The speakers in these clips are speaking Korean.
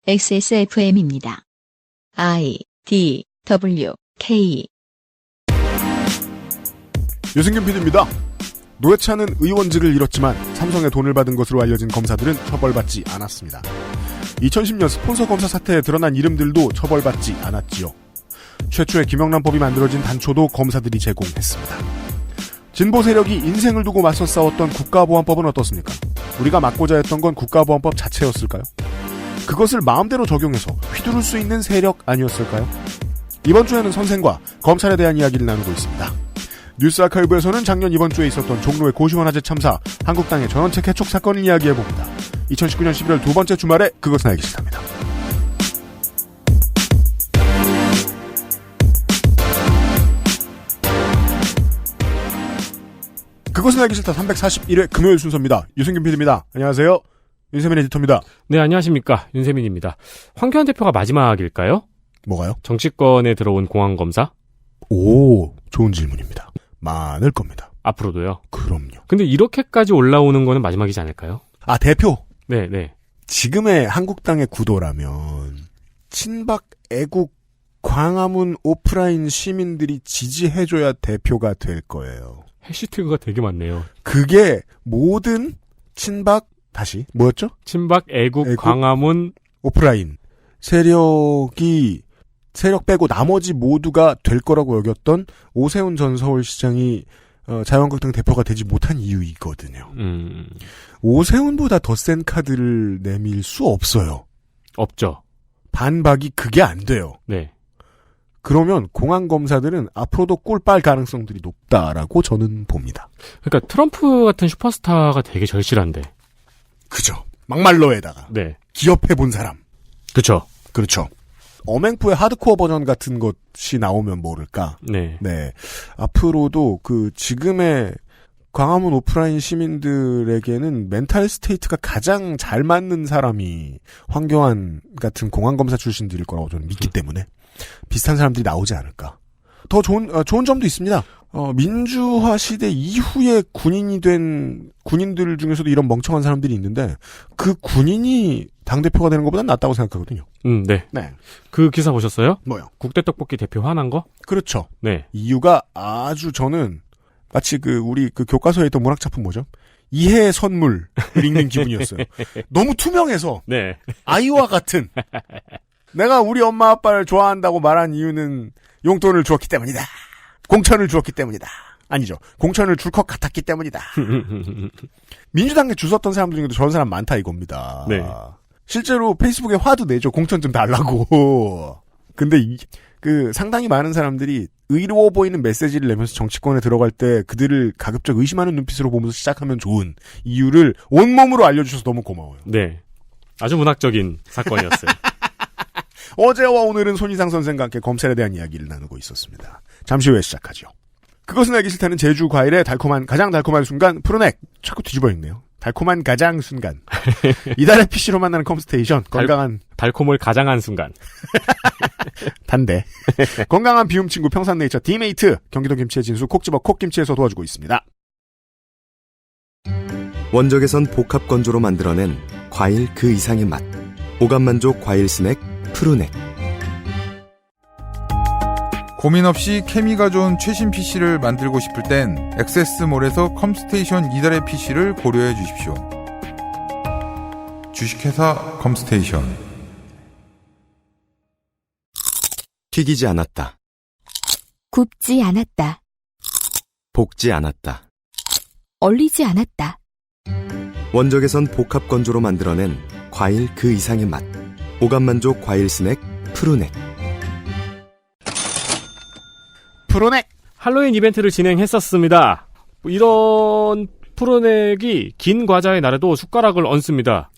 XSFM입니다. I, D, W, K. 유승균 PD입니다. 노회찬은 의원직을 잃었지만 삼성에 돈을 받은 것으로 알려진 검사들은 처벌받지 않았습니다. 2010년 스폰서 검사 사태에 드러난 이름들도 처벌받지 않았지요. 최초의 김영란법이 만들어진 단초도 검사들이 제공했습니다. 진보 세력이 인생을 두고 맞서 싸웠던 국가보안법은 어떻습니까? 우리가 막고자 했던 건 국가보안법 자체였을까요? 그것을 마음대로 적용해서 휘두를 수 있는 세력 아니었을까요? 이번 주에는 선생과 검찰에 대한 이야기를 나누고 있습니다. 뉴스 아카이브에서는 작년 이번 주에 있었던 종로의 고시원 화재 참사, 한국당의 전원책 해촉 사건을 이야기해봅니다. 2019년 11월 두 번째 주말에 그것은 알기 싫답니다. 그것은 알기 싫다 341회 금요일 순서입니다. 유승균 PD입니다. 안녕하세요. 윤세민 에디터입니다. 네, 안녕하십니까. 윤세민입니다. 황교안 대표가 마지막일까요? 뭐가요? 정치권에 들어온 공안검사? 오, 좋은 질문입니다. 많을 겁니다. 앞으로도요? 그럼요. 근데 이렇게까지 올라오는 거는 마지막이지 않을까요? 아, 대표? 네. 지금의 한국당의 구도라면 친박 애국 광화문 오프라인 시민들이 지지해줘야 대표가 될 거예요. 해시태그가 되게 많네요. 그게 모든 친박 다시 뭐였죠? 친박 애국 광화문 오프라인 세력 빼고 나머지 모두가 될 거라고 여겼던 오세훈 전 서울시장이 자유한국당 대표가 되지 못한 이유이거든요. 오세훈보다 더 센 카드를 내밀 수 없어요. 없죠. 반박이 그게 안 돼요. 네. 그러면 공안검사들은 앞으로도 꿀 빨 가능성들이 높다라고 저는 봅니다. 그러니까 트럼프 같은 슈퍼스타가 되게 절실한데. 그죠. 막말로에다가. 네. 기업해본 사람. 그쵸. 그렇죠. 어맹푸의 하드코어 버전 같은 것이 나오면 모를까. 네. 앞으로도 지금의 광화문 오프라인 시민들에게는 멘탈 스테이트가 가장 잘 맞는 사람이 황교안 같은 공안검사 출신들일 거라고 저는 믿기 때문에 비슷한 사람들이 나오지 않을까. 더 좋은 점도 있습니다. 민주화 시대 이후에 군인이 된 군인들 중에서도 이런 멍청한 사람들이 있는데 그 군인이 당대표가 되는 것보단 낫다고 생각하거든요. 네. 그 기사 보셨어요? 뭐요? 국대떡볶이 대표 화난 거? 그렇죠. 네. 이유가 아주 저는 마치 우리 교과서에 있던 문학작품 뭐죠? 이해의 선물을 읽는 기분이었어요. 너무 투명해서. 네. 아이와 같은. 내가 우리 엄마 아빠를 좋아한다고 말한 이유는 용돈을 주었기 때문이다. 공천을 주었기 때문이다. 아니죠. 공천을 줄 것 같았기 때문이다. 민주당에 주웠던 사람들 중에도 저런 사람 많다 이겁니다. 네. 실제로 페이스북에 화도 내죠. 공천 좀 달라고. 근데 상당히 많은 사람들이 의로워 보이는 메시지를 내면서 정치권에 들어갈 때 그들을 가급적 의심하는 눈빛으로 보면서 시작하면 좋은 이유를 온몸으로 알려주셔서 너무 고마워요. 네. 아주 문학적인 사건이었어요. 어제와 오늘은 손희상 선생과 함께 검찰에 대한 이야기를 나누고 있었습니다. 잠시 후에 시작하죠. 그것은 알기 싫다는 제주 과일의 가장 달콤한 순간 푸르넥. 자꾸 뒤집어 읽네요. 달콤한 가장 순간. 이달의 PC로 만나는 컴스테이션. 건강한 달콤을 가장한 순간. 단데. 건강한 비움 친구 평산네이처 디메이트. 경기도 김치의 진수 콕 집어 콕김치에서 도와주고 있습니다. 원적에선 복합 건조로 만들어낸 과일 그 이상의 맛. 오감만족 과일 스낵 푸르넥. 고민 없이 케미가 좋은 최신 PC를 만들고 싶을 땐 액세스몰에서 컴스테이션 이달의 PC를 고려해 주십시오. 주식회사 컴스테이션. 튀기지 않았다. 굽지 않았다. 볶지 않았다. 얼리지 않았다. 원적에선 복합 건조로 만들어낸 과일 그 이상의 맛. 오감만족 과일 스낵 푸르넥. 푸르넥. 할로윈 이벤트를 진행했었습니다. 이런 푸르넥이 긴 과자의 날에도 숟가락을 얹습니다.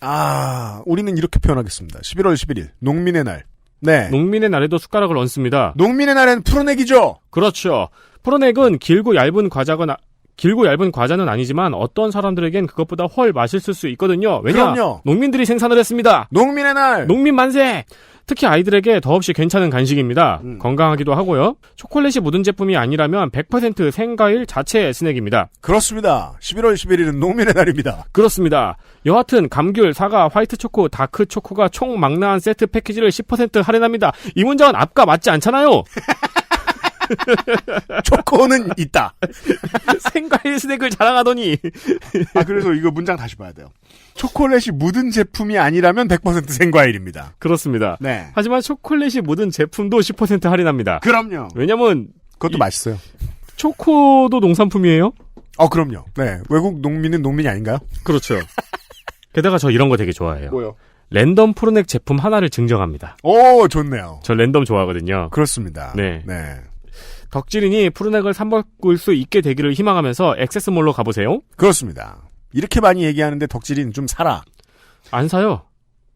우리는 이렇게 표현하겠습니다. 11월 11일 농민의 날. 네. 농민의 날에도 숟가락을 얹습니다. 농민의 날엔 푸르넥이죠. 그렇죠. 푸르넥은 길고 얇은 과자가 길고 얇은 과자는 아니지만 어떤 사람들에겐 그것보다 훨 맛있을 수 있거든요. 왜냐? 그럼요. 농민들이 생산을 했습니다. 농민의 날. 농민 만세! 특히 아이들에게 더없이 괜찮은 간식입니다. 건강하기도 하고요. 초콜릿이 묻은 제품이 아니라면 100% 생과일 자체 스낵입니다. 그렇습니다. 11월 11일은 농민의 날입니다. 그렇습니다. 여하튼 감귤, 사과, 화이트 초코, 다크 초코가 총 망라한 세트 패키지를 10% 할인합니다. 이 문장은 앞과 맞지 않잖아요. 초코는 있다. 생과일 스낵을 자랑하더니. 그래서 이거 문장 다시 봐야 돼요. 초콜릿이 묻은 제품이 아니라면 100% 생과일입니다. 그렇습니다. 네. 하지만 초콜릿이 묻은 제품도 10% 할인합니다. 그럼요. 왜냐면 그것도 맛있어요. 초코도 농산품이에요? 그럼요. 네. 외국 농민은 농민이 아닌가요? 그렇죠. 게다가 저 이런 거 되게 좋아해요. 뭐요? 랜덤 푸르넥 제품 하나를 증정합니다. 오, 좋네요. 저 랜덤 좋아하거든요. 그렇습니다. 네. 네. 덕질인이 푸르넥을 사먹을 수 있게 되기를 희망하면서 액세스몰로 가보세요. 그렇습니다. 이렇게 많이 얘기하는데 덕질인 좀 사라. 안 사요.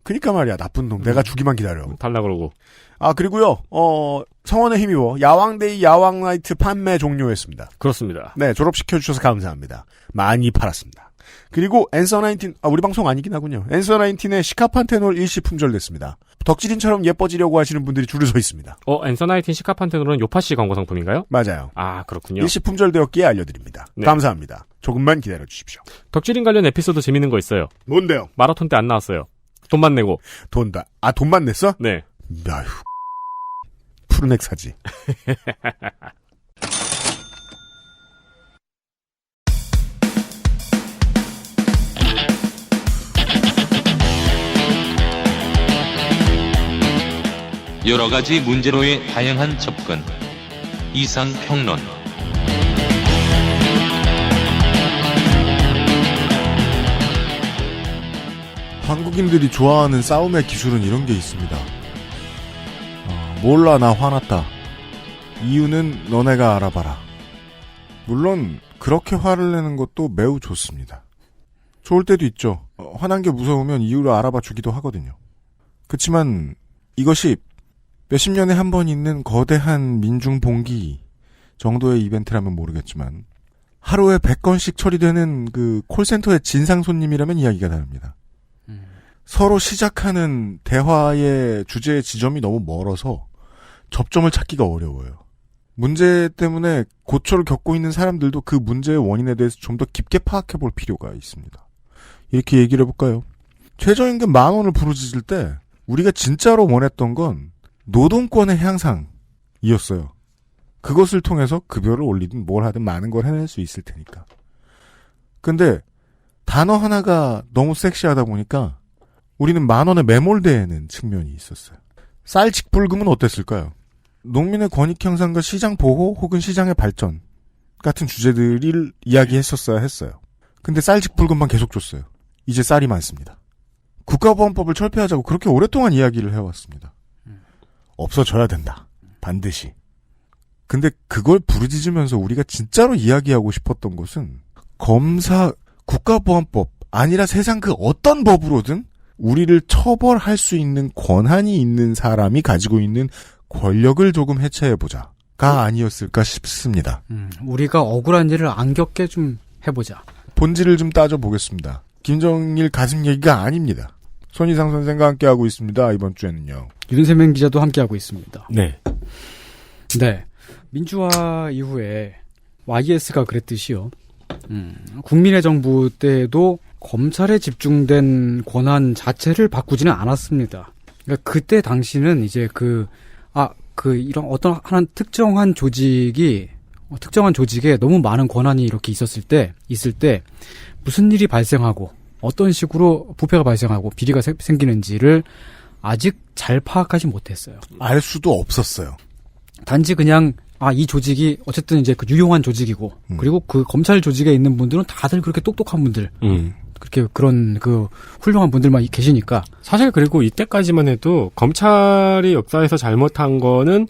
그니까 말이야, 나쁜 놈. 내가 주기만 기다려. 달라 그러고. 그리고요, 성원에 힘입어 야왕데이 야왕나이트 판매 종료했습니다. 그렇습니다. 네, 졸업시켜주셔서 감사합니다. 많이 팔았습니다. 그리고 엔서19, 우리 방송 아니긴 하군요. 엔서19의 시카판테놀 일시 품절됐습니다. 덕질인처럼 예뻐지려고 하시는 분들이 줄을 서 있습니다. 엔서나이틴 시카판테놀은 요파시 광고 상품인가요? 맞아요. 그렇군요. 일시 품절되었기에 알려드립니다. 네. 감사합니다. 조금만 기다려주십시오. 덕질인 관련 에피소드 재밌는 거 있어요. 뭔데요? 마라톤 때 안 나왔어요. 돈만 내고. 돈만 냈어? 네. 아휴. 푸르넥 사지. 여러 가지 문제로의 다양한 접근. 이상평론. 한국인들이 좋아하는 싸움의 기술은 이런 게 있습니다. 몰라, 나 화났다. 이유는 너네가 알아봐라. 물론 그렇게 화를 내는 것도 매우 좋습니다. 좋을 때도 있죠. 화난 게 무서우면 이유를 알아봐 주기도 하거든요. 그치만 이것이 몇십 년에 한 번 있는 거대한 민중봉기 정도의 이벤트라면 모르겠지만 하루에 100건씩 처리되는 그 콜센터의 진상 손님이라면 이야기가 다릅니다. 서로 시작하는 대화의 주제의 지점이 너무 멀어서 접점을 찾기가 어려워요. 문제 때문에 고초를 겪고 있는 사람들도 그 문제의 원인에 대해서 좀 더 깊게 파악해 볼 필요가 있습니다. 이렇게 얘기를 해볼까요? 최저임금 10,000원을 부르짖을 때 우리가 진짜로 원했던 건 노동권의 향상이었어요. 그것을 통해서 급여를 올리든 뭘 하든 많은 걸 해낼 수 있을 테니까. 근데 단어 하나가 너무 섹시하다 보니까 우리는 10,000원에 매몰되는 측면이 있었어요. 쌀직불금은 어땠을까요? 농민의 권익 향상과 시장 보호 혹은 시장의 발전 같은 주제들을 이야기했었어야 했어요. 근데 쌀직불금만 계속 줬어요. 이제 쌀이 많습니다. 국가보안법을 철폐하자고 그렇게 오랫동안 이야기를 해왔습니다. 없어져야 된다. 반드시. 근데 그걸 부르짖으면서 우리가 진짜로 이야기하고 싶었던 것은 국가보안법 아니라 세상 그 어떤 법으로든 우리를 처벌할 수 있는 권한이 있는 사람이 가지고 있는 권력을 조금 해체해보자가 아니었을까 싶습니다. 우리가 억울한 일을 안 겪게 좀 해보자. 본질을 좀 따져보겠습니다. 김정일 가슴 얘기가 아닙니다. 손희상 선생과 함께하고 있습니다. 이번 주에는요. 윤세명 기자도 함께하고 있습니다. 네. 네. 민주화 이후에 YS가 그랬듯이요. 국민의 정부 때에도 검찰에 집중된 권한 자체를 바꾸지는 않았습니다. 그러니까 그때 당시는 이제 이런 어떤 하나 특정한 조직에 너무 많은 권한이 이렇게 있을 때 무슨 일이 발생하고 어떤 식으로 부패가 발생하고 비리가 생기는지를 아직 잘 파악하지 못했어요. 알 수도 없었어요. 단지 그냥 이 조직이 어쨌든 이제 그 유용한 조직이고 그리고 그 검찰 조직에 있는 분들은 다들 그렇게 똑똑한 분들 그렇게 그런 그 훌륭한 분들만 계시니까 사실 그리고 이때까지만 해도 검찰이 역사에서 잘못한 거는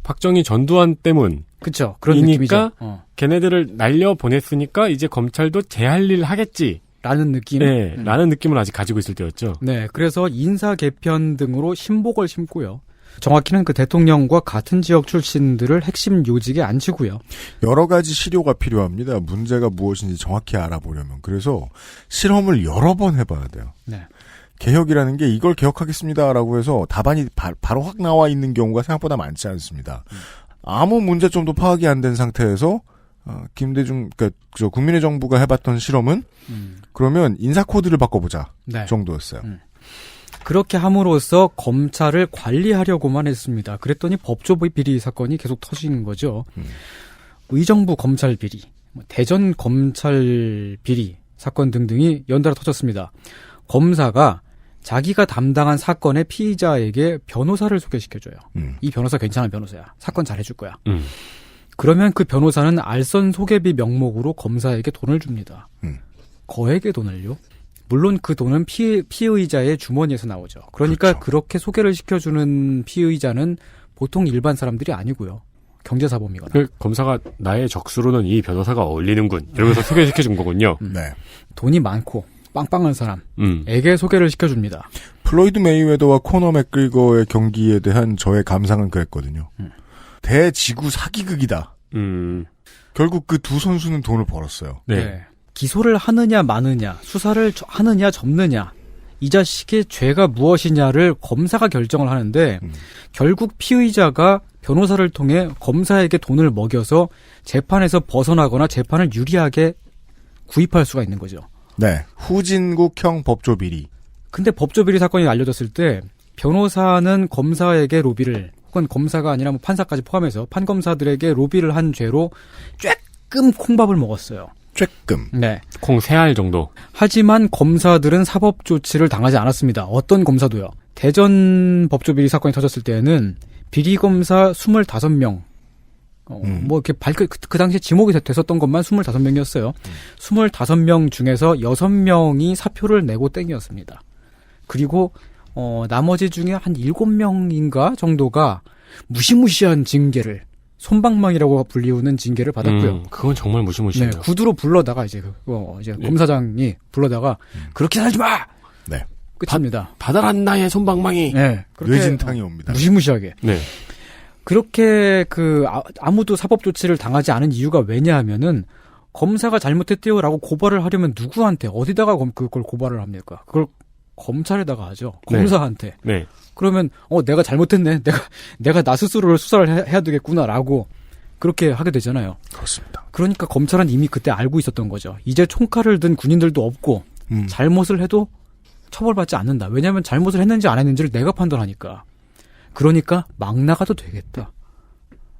박정희 전두환 때문. 그렇죠. 그런 느낌이죠. 걔네들을 날려 보냈으니까 이제 검찰도 제 할 일 하겠지. 라는 느낌. 네, 라는 느낌을 아직 가지고 있을 때였죠. 네, 그래서 인사 개편 등으로 신복을 심고요. 정확히는 그 대통령과 같은 지역 출신들을 핵심 요직에 앉히고요. 여러 가지 시료가 필요합니다. 문제가 무엇인지 정확히 알아보려면. 그래서 실험을 여러 번 해봐야 돼요. 네. 개혁이라는 게 이걸 개혁하겠습니다라고 해서 답안이 바로 확 나와 있는 경우가 생각보다 많지 않습니다. 아무 문제점도 파악이 안 된 상태에서 김대중, 그러니까 저 국민의 정부가 해봤던 실험은 그러면 인사 코드를 바꿔보자 네. 정도였어요. 그렇게 함으로써 검찰을 관리하려고만 했습니다. 그랬더니 법조 비리 사건이 계속 터지는 거죠. 의정부 검찰 비리, 대전 검찰 비리 사건 등등이 연달아 터졌습니다. 검사가 자기가 담당한 사건의 피의자에게 변호사를 소개시켜줘요. 이 변호사 괜찮은 변호사야. 사건 잘해줄 거야. 그러면 그 변호사는 알선 소개비 명목으로 검사에게 돈을 줍니다. 거액의 돈을요. 물론 그 돈은 피의자의 주머니에서 나오죠. 그러니까 그렇죠. 그렇게 소개를 시켜주는 피의자는 보통 일반 사람들이 아니고요. 경제사범이거나. 그 검사가 나의 적수로는 이 변호사가 어울리는군. 이러면서 소개시켜준 거군요. 네. 돈이 많고 빵빵한 사람에게 소개를 시켜줍니다. 플로이드 메이웨더와 코너 맥그리거의 경기에 대한 저의 감상은 그랬거든요. 대지구 사기극이다. 결국 그 두 선수는 돈을 벌었어요. 네. 기소를 하느냐 마느냐, 수사를 하느냐 접느냐, 이 자식의 죄가 무엇이냐를 검사가 결정을 하는데 결국 피의자가 변호사를 통해 검사에게 돈을 먹여서 재판에서 벗어나거나 재판을 유리하게 구입할 수가 있는 거죠. 네. 후진국형 법조비리. 근데 법조비리 사건이 알려졌을 때 변호사는 검사에게 로비를, 혹은 검사가 아니라 뭐 판사까지 포함해서 판검사들에게 로비를 한 죄로 쬐끔 콩밥을 먹었어요. 쬐끔. 네. 콩 3알 정도. 하지만 검사들은 사법 조치를 당하지 않았습니다. 어떤 검사도요. 대전 법조비리 사건이 터졌을 때에는 비리검사 25명, 뭐 이렇게 그 당시에 지목이 됐었던 것만 25명이었어요. 25명 중에서 6명이 사표를 내고 땡이었습니다. 그리고 나머지 중에 한 7명인가 정도가 무시무시한 징계를, 솜방망이라고 불리우는 징계를 받았고요. 그건 정말 무시무시해요. 네, 구두로 불러다가 이제 검사장이 불러다가 그렇게 살지 마. 네. 끝입니다. 받아란 나의 솜방망이. 네. 그렇게 뇌진탕이 옵니다. 무시무시하게. 네. 그렇게 아무도 사법 조치를 당하지 않은 이유가 왜냐하면은 검사가 잘못했대요라고 고발을 하려면 누구한테 어디다가 그걸 고발을 합니까? 그걸 검찰에다가 하죠. 검사한테. 네. 그러면 내가 잘못했네. 내가 나 스스로를 수사를 해야 되겠구나라고 그렇게 하게 되잖아요. 그렇습니다. 그러니까 검찰은 이미 그때 알고 있었던 거죠. 이제 총칼을 든 군인들도 없고 잘못을 해도 처벌받지 않는다. 왜냐하면 잘못을 했는지 안 했는지를 내가 판단하니까. 그러니까 막 나가도 되겠다.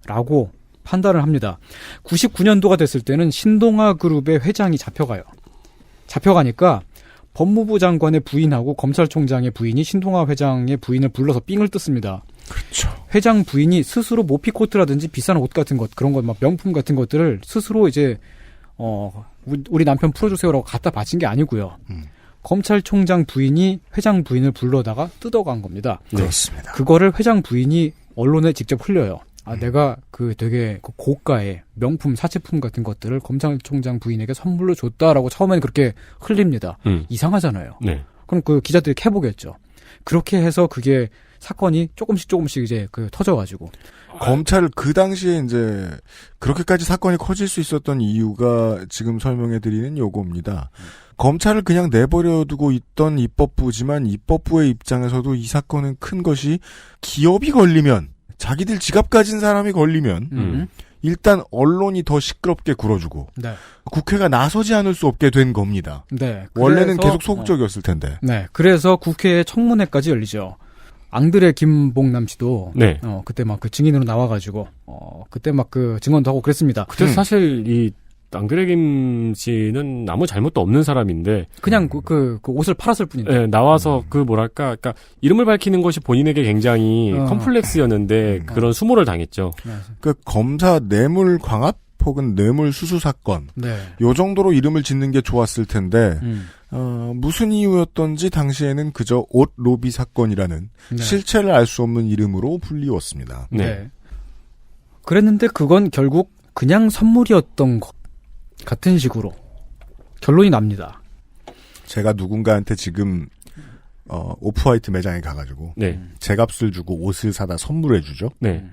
라고 판단을 합니다. 99년도가 됐을 때는 신동아 그룹의 회장이 잡혀가요. 잡혀가니까 법무부 장관의 부인하고 검찰총장의 부인이 신동아 회장의 부인을 불러서 삥을 뜯습니다. 그렇죠. 회장 부인이 스스로 모피코트라든지 비싼 옷 같은 것, 그런 것, 막 명품 같은 것들을 스스로 이제, 우리 남편 풀어주세요라고 갖다 바친 게 아니고요. 검찰총장 부인이 회장 부인을 불러다가 뜯어간 겁니다. 그렇습니다. 그거를 회장 부인이 언론에 직접 흘려요. 내가 되게 고가의 명품 사치품 같은 것들을 검찰총장 부인에게 선물로 줬다라고 처음엔 그렇게 흘립니다. 이상하잖아요. 네. 그럼 그 기자들이 캐보겠죠. 그렇게 해서 그게 사건이 조금씩 이제 터져가지고. 검찰을 그 당시에 이제 그렇게까지 사건이 커질 수 있었던 이유가 지금 설명해드리는 요겁니다. 검찰을 그냥 내버려두고 있던 입법부지만 입법부의 입장에서도 이 사건은 큰 것이 기업이 걸리면, 자기들 지갑 가진 사람이 걸리면 일단 언론이 더 시끄럽게 굴어주고 네. 국회가 나서지 않을 수 없게 된 겁니다. 네. 원래는 계속 소극적이었을 텐데. 네. 그래서 국회에 청문회까지 열리죠. 앙드레 김봉남 씨도 네. 그때 막 증인으로 나와가지고 그때 막 증언도 하고 그랬습니다. 그때 사실 이 앙드레 김 씨는 아무 잘못도 없는 사람인데 그냥 그 옷을 팔았을 뿐인데. 네, 나와서 그러니까 이름을 밝히는 것이 본인에게 굉장히 컴플렉스였는데 그런 수모를 당했죠. 그 검사 뇌물 광합 혹은 뇌물 수수 사건. 네. 요 정도로 이름을 짓는 게 좋았을 텐데 무슨 이유였던지 당시에는 그저 옷 로비 사건이라는 네. 실체를 알 수 없는 이름으로 불리웠습니다. 네. 그랬는데 그건 결국 그냥 선물이었던 것 같은 식으로 결론이 납니다. 제가 누군가한테 지금 오프화이트 매장에 가가지고 네. 제값을 주고 옷을 사다 선물해주죠. 네.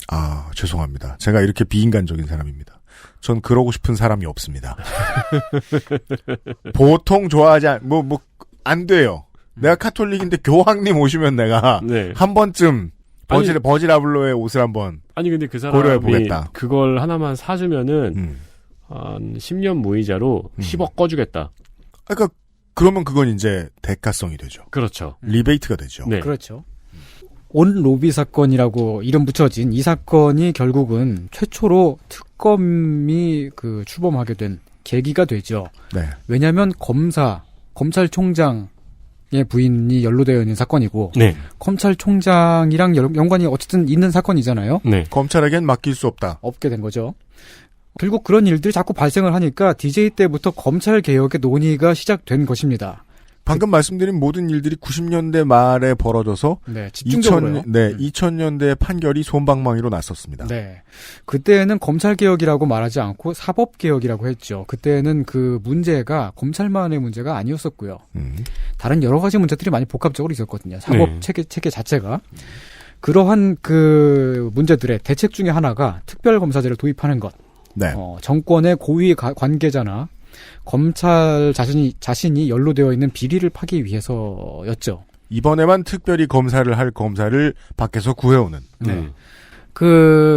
아, 죄송합니다. 제가 이렇게 비인간적인 사람입니다. 전 그러고 싶은 사람이 없습니다. 보통 좋아하지 안 돼요. 내가 카톨릭인데 교황님 오시면 내가 네. 한 번쯤 버지라블로의 옷을 한번 아니 근데 그 사람이 고려해보겠다. 그걸 하나만 사주면은 한 10년 무이자로 10억 꺼주겠다. 그러니까 그러면 그건 이제 대가성이 되죠. 그렇죠. 리베이트가 되죠. 네. 그렇죠. 온 로비 사건이라고 이름 붙여진 이 사건이 결국은 최초로 특검이 출범하게 된 계기가 되죠. 네. 왜냐하면 검찰총장의 부인이 연루되어 있는 사건이고, 네. 검찰총장이랑 연관이 어쨌든 있는 사건이잖아요. 네. 검찰에겐 맡길 수 없다. 없게 된 거죠. 결국 그런 일들이 자꾸 발생을 하니까 DJ 때부터 검찰 개혁의 논의가 시작된 것입니다. 방금 말씀드린 모든 일들이 90년대 말에 벌어져서 네, 집중적으로요. 2000년대 판결이 솜방망이로 났었습니다. 네. 그때는 검찰 개혁이라고 말하지 않고 사법 개혁이라고 했죠. 그때는 그 문제가 검찰만의 문제가 아니었었고요. 다른 여러 가지 문제들이 많이 복합적으로 있었거든요. 사법 체계 자체가. 그러한 그 문제들의 대책 중에 하나가 특별검사제를 도입하는 것. 네. 정권의 고위 관계자나 검찰 자신이 연루되어 있는 비리를 파기 위해서였죠. 이번에만 특별히 검사를 할 검사를 밖에서 구해오는. 네.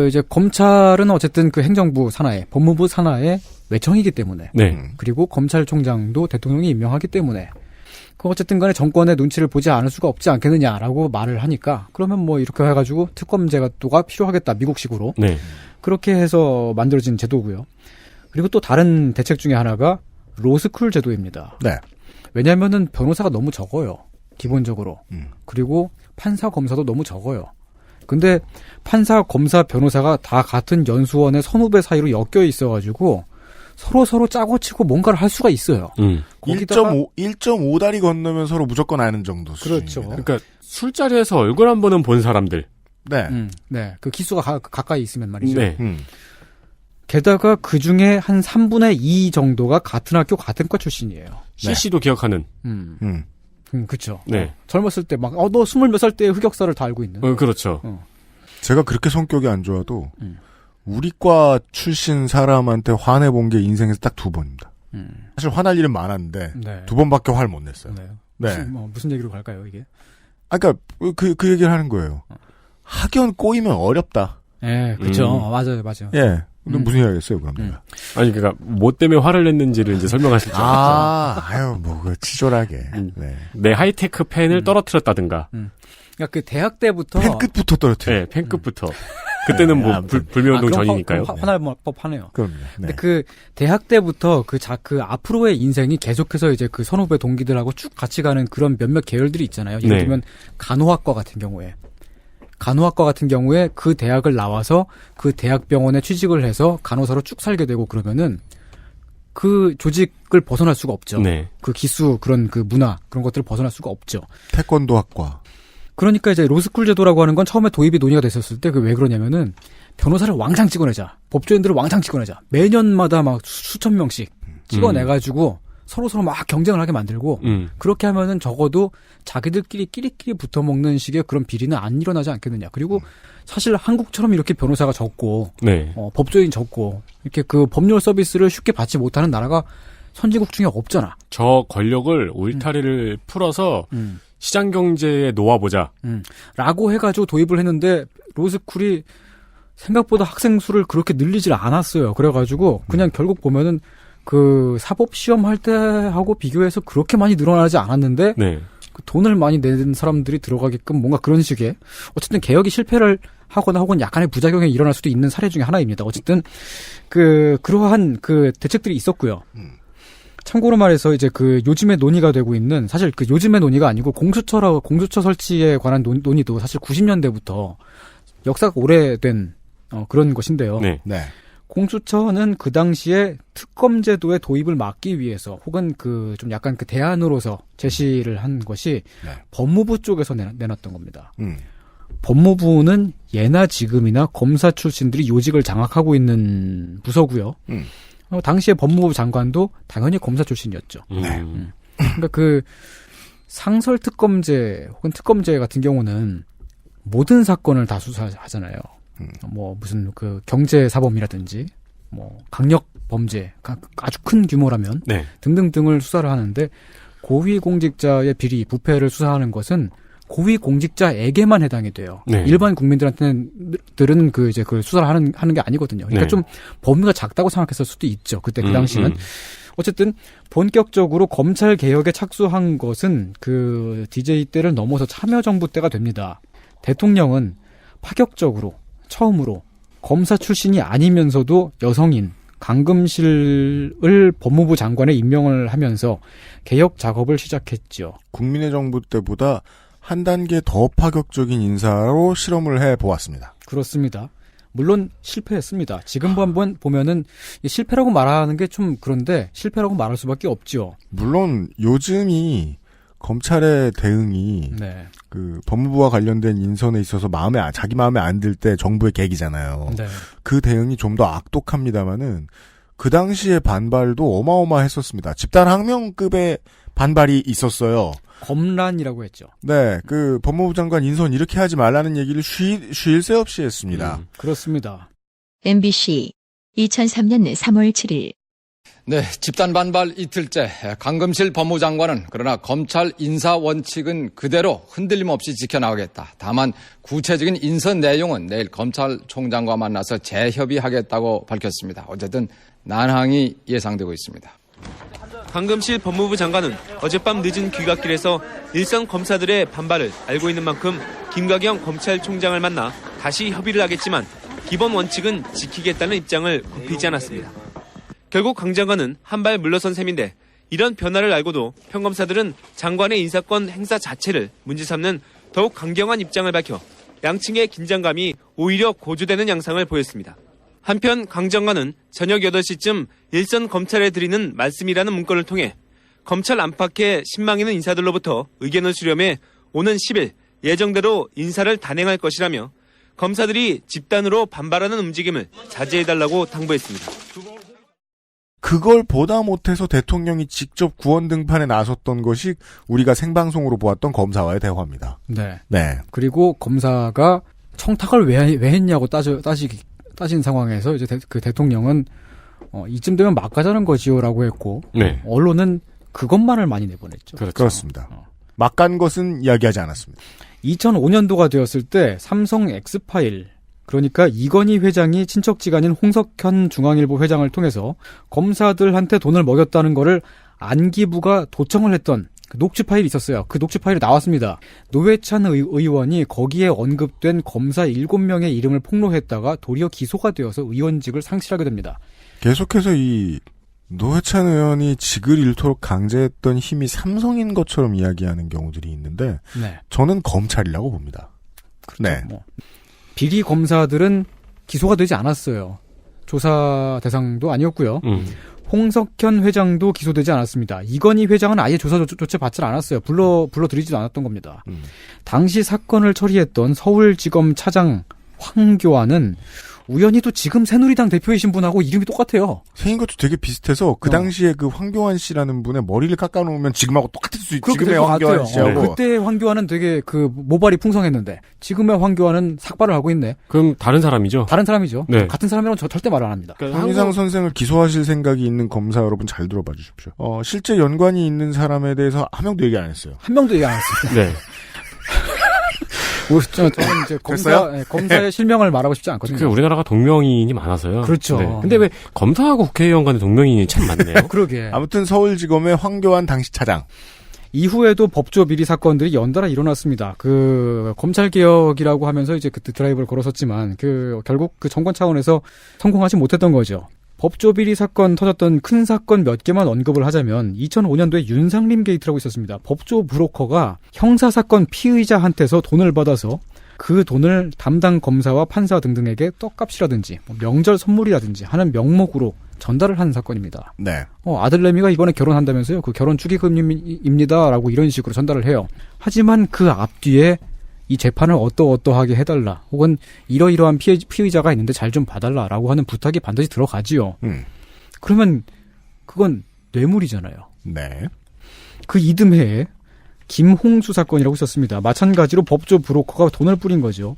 이제 검찰은 어쨌든 그 행정부 산하에, 법무부 산하의 외청이기 때문에. 네. 그리고 검찰총장도 대통령이 임명하기 때문에. 어쨌든 간에 정권의 눈치를 보지 않을 수가 없지 않겠느냐라고 말을 하니까, 그러면 뭐 이렇게 해가지고 특검제가 또가 필요하겠다, 미국식으로. 네. 그렇게 해서 만들어진 제도고요. 그리고 또 다른 대책 중에 하나가 로스쿨 제도입니다. 네. 왜냐하면은 변호사가 너무 적어요. 기본적으로. 그리고 판사, 검사도 너무 적어요. 근데 판사, 검사, 변호사가 다 같은 연수원의 선후배 사이로 엮여 있어가지고 서로 짜고 치고 뭔가를 할 수가 있어요. 1.5다리 건너면 서로 무조건 아는 정도 수준입니다. 그렇죠. 그러니까 술자리에서 얼굴 한 번은 본 사람들. 네. 네. 그 기수가 가까이 있으면 말이죠. 네. 게다가 그 중에 한 3분의 2 정도가 같은 학교, 같은 과 출신이에요. CC도 기억하는. 그쵸. 네. 젊었을 때 너 20몇 살 때 흑역사를 다 알고 있는. 그렇죠. 제가 그렇게 성격이 안 좋아도, 우리과 출신 사람한테 화내본 게 인생에서 딱 2번입니다. 사실 화날 일은 많았는데, 네. 2번밖에 화를 못 냈어요. 네. 무슨 얘기로 갈까요, 이게? 그러니까, 그 얘기를 하는 거예요. 학연 꼬이면 어렵다. 예, 그쵸. 맞아요. 예. 근데 무슨 이야기 했어요, 그럼 내가? 아니, 그러니까, 뭐 때문에 화를 냈는지를 이제 설명하실 줄 알았죠. 치졸하게. 네. 내 하이테크 펜을 떨어뜨렸다든가. 그러니까 그 대학 때부터. 펜 끝부터 떨어뜨려. 네, 펜 끝부터. 그때는 뭐, 불매운동 전이니까요. 화날 법하네요. 그럼요. 네. 근데 그 대학 때부터 그 앞으로의 인생이 계속해서 이제 그 선후배 동기들하고 쭉 같이 가는 그런 몇몇 계열들이 있잖아요. 예를 들면 간호학과 같은 경우에 그 대학을 나와서 그 대학병원에 취직을 해서 간호사로 쭉 살게 되고 그러면은 그 조직을 벗어날 수가 없죠. 네. 그 기수, 그런 그 문화, 그런 것들을 벗어날 수가 없죠. 태권도학과. 그러니까 이제 로스쿨 제도라고 하는 건 처음에 도입이 논의가 됐었을 때 왜 그러냐면은 변호사를 왕창 찍어내자. 법조인들을 왕창 찍어내자. 매년마다 막 수천 명씩 찍어내가지고 서로 막 경쟁을 하게 만들고 그렇게 하면은 적어도 자기들끼리 끼리끼리 붙어먹는 식의 그런 비리는 안 일어나지 않겠느냐. 그리고 사실 한국처럼 이렇게 변호사가 적고 법조인 적고 이렇게 그 법률 서비스를 쉽게 받지 못하는 나라가 선진국 중에 없잖아. 저 권력을 울타리를 풀어서 시장 경제에 놓아보자. 라고 해가지고 도입을 했는데 로스쿨이 생각보다 학생 수를 그렇게 늘리질 않았어요. 그래가지고 그냥 결국 보면은 그 사법 시험 할 때하고 비교해서 그렇게 많이 늘어나지 않았는데 그 돈을 많이 낸 사람들이 들어가게끔 뭔가 그런 식의 어쨌든 개혁이 실패를 하거나 혹은 약간의 부작용이 일어날 수도 있는 사례 중에 하나입니다. 어쨌든 그러한 그 대책들이 있었고요. 참고로 말해서 이제 그 요즘에 논의가 되고 있는 사실 그 요즘의 논의가 아니고 공수처 설치에 관한 논의도 사실 90년대부터 역사가 오래된 그런 것인데요. 네. 공수처는 그 당시에 특검 제도의 도입을 막기 위해서 혹은 그 좀 약간 그 대안으로서 제시를 한 것이 법무부 쪽에서 내놨던 겁니다. 법무부는 예나 지금이나 검사 출신들이 요직을 장악하고 있는 부서고요. 당시에 법무부 장관도 당연히 검사 출신이었죠. 그러니까 상설특검제 혹은 특검제 같은 경우는 모든 사건을 다 수사하잖아요. 뭐 무슨 그 경제사범이라든지 뭐 강력범죄 아주 큰 규모라면 네. 등등등을 수사를 하는데 고위공직자의 비리, 부패를 수사하는 것은 고위공직자에게만 해당이 돼요. 네. 일반 국민들한테는 그 이제 그 수사를 하는 게 아니거든요. 그러니까 네. 좀 범위가 작다고 생각했을 수도 있죠. 그때 그 당시는. 어쨌든 본격적으로 검찰 개혁에 착수한 것은 그 DJ 때를 넘어서 참여정부 때가 됩니다. 대통령은 파격적으로 처음으로 검사 출신이 아니면서도 여성인 강금실을 법무부 장관에 임명을 하면서 개혁 작업을 시작했죠. 국민의 정부 때보다 한 단계 더 파격적인 인사로 실험을 해보았습니다. 그렇습니다. 물론 실패했습니다. 지금 한번 보면은 실패라고 말하는 게 좀 그런데 실패라고 말할 수밖에 없죠. 물론 요즘이 검찰의 대응이 네. 그 법무부와 관련된 인선에 있어서 자기 마음에 안 들 때 정부의 계기잖아요. 네. 그 대응이 좀 더 악독합니다만은 그 당시의 반발도 어마어마했었습니다. 집단항명급의 반발이 있었어요. 검란이라고 했죠. 네, 그 법무부 장관 인선 이렇게 하지 말라는 얘기를 쉴 새 없이 했습니다. 그렇습니다. MBC 2003년 3월 7일 네, 집단 반발 이틀째 강금실 법무장관은 그러나 검찰 인사 원칙은 그대로 흔들림 없이 지켜나가겠다. 다만 구체적인 인선 내용은 내일 검찰총장과 만나서 재협의하겠다고 밝혔습니다. 어쨌든 난항이 예상되고 있습니다. 강금실 법무부 장관은 어젯밤 늦은 귀갓길에서 일선 검사들의 반발을 알고 있는 만큼 김가경 검찰총장을 만나 다시 협의를 하겠지만 기본 원칙은 지키겠다는 입장을 굽히지 않았습니다. 결국 강 장관은 한 발 물러선 셈인데 이런 변화를 알고도 평검사들은 장관의 인사권 행사 자체를 문제 삼는 더욱 강경한 입장을 밝혀 양측의 긴장감이 오히려 고조되는 양상을 보였습니다. 한편 강 장관은 저녁 8시쯤 일선 검찰에 드리는 말씀이라는 문건을 통해 검찰 안팎의 신망있는 인사들로부터 의견을 수렴해 오는 10일 예정대로 인사를 단행할 것이라며 검사들이 집단으로 반발하는 움직임을 자제해달라고 당부했습니다. 그걸 보다 못해서 대통령이 직접 구원 등판에 나섰던 것이 우리가 생방송으로 보았던 검사와의 대화입니다. 네. 네. 그리고 검사가 청탁을 왜 했냐고 따진 상황에서 이제 그 대통령은 이쯤 되면 막 가자는 거지요라고 했고 네. 언론은 그것만을 많이 내보냈죠. 그렇죠. 그렇습니다. 막 간 것은 이야기하지 않았습니다. 2005년도가 되었을 때 삼성 X파일 그러니까 이건희 회장이 친척지간인 홍석현 중앙일보 회장을 통해서 검사들한테 돈을 먹였다는 거를 안기부가 도청을 했던 그 녹취 파일이 있었어요. 그 녹취 파일이 나왔습니다. 노회찬 의원이 거기에 언급된 검사 7명의 이름을 폭로했다가 도리어 기소가 되어서 의원직을 상실하게 됩니다. 계속해서 이 노회찬 의원이 직을 잃도록 강제했던 힘이 삼성인 것처럼 이야기하는 경우들이 있는데 네. 저는 검찰이라고 봅니다. 그렇죠. 네. 뭐. 비리 검사들은 기소가 되지 않았어요. 조사 대상도 아니었고요. 홍석현 회장도 기소되지 않았습니다. 이건희 회장은 아예 조사조차 받지 않았어요. 불러들이지도 않았던 겁니다. 당시 사건을 처리했던 서울지검 차장 황교안은 우연히 또 지금 새누리당 대표이신 분하고 이름이 똑같아요. 생긴 것도 되게 비슷해서 그 당시에 그 황교안 씨라는 분의 머리를 깎아놓으면 지금하고 똑같을 수 있죠. 지금의 황교안 씨하고. 그때 황교안은 되게 그 모발이 풍성했는데 지금의 황교안은 삭발을 하고 있네. 그럼 다른 사람이죠? 다른 사람이죠. 네. 같은 사람이라면 절대 말을 안 합니다. 황희상 선생을 기소하실 생각이 있는 검사 여러분 잘 들어봐 주십시오. 실제 연관이 있는 사람에 대해서 한 명도 얘기 안 했어요. 한 명도 얘기 안 했습니다. 네. 저는 이제 검사의 실명을 말하고 싶지 않거든요. 우리나라가 동명이인이 많아서요. 그렇죠. 네. 근데 왜 검사하고 국회의원 간의 동명이인이 참 많네요. 그러게. 아무튼 서울지검의 황교안 당시 차장. 이후에도 법조 비리 사건들이 연달아 일어났습니다. 그 검찰 개혁이라고 하면서 이제 그때 드라이브를 걸었었지만 결국 그 정권 차원에서 성공하지 못했던 거죠. 법조 비리 사건 터졌던 큰 사건 몇 개만 언급을 하자면 2005년도에 윤상림 게이트라고 있었습니다. 법조 브로커가 형사사건 피의자한테서 돈을 받아서 그 돈을 담당 검사와 판사 등등에게 떡값이라든지 명절 선물이라든지 하는 명목으로 전달을 한 사건입니다. 네. 아들내미가 이번에 결혼한다면서요. 그 결혼 축의금입니다라고 이런 식으로 전달을 해요. 하지만 그 앞뒤에 이 재판을 어떠하게 해달라 혹은 이러이러한 피의자가 있는데 잘 좀 봐달라라고 하는 부탁이 반드시 들어가지요. 그러면 그건 뇌물이잖아요. 네. 그 이듬해에 김홍수 사건이라고 있었습니다. 마찬가지로 법조 브로커가 돈을 뿌린 거죠.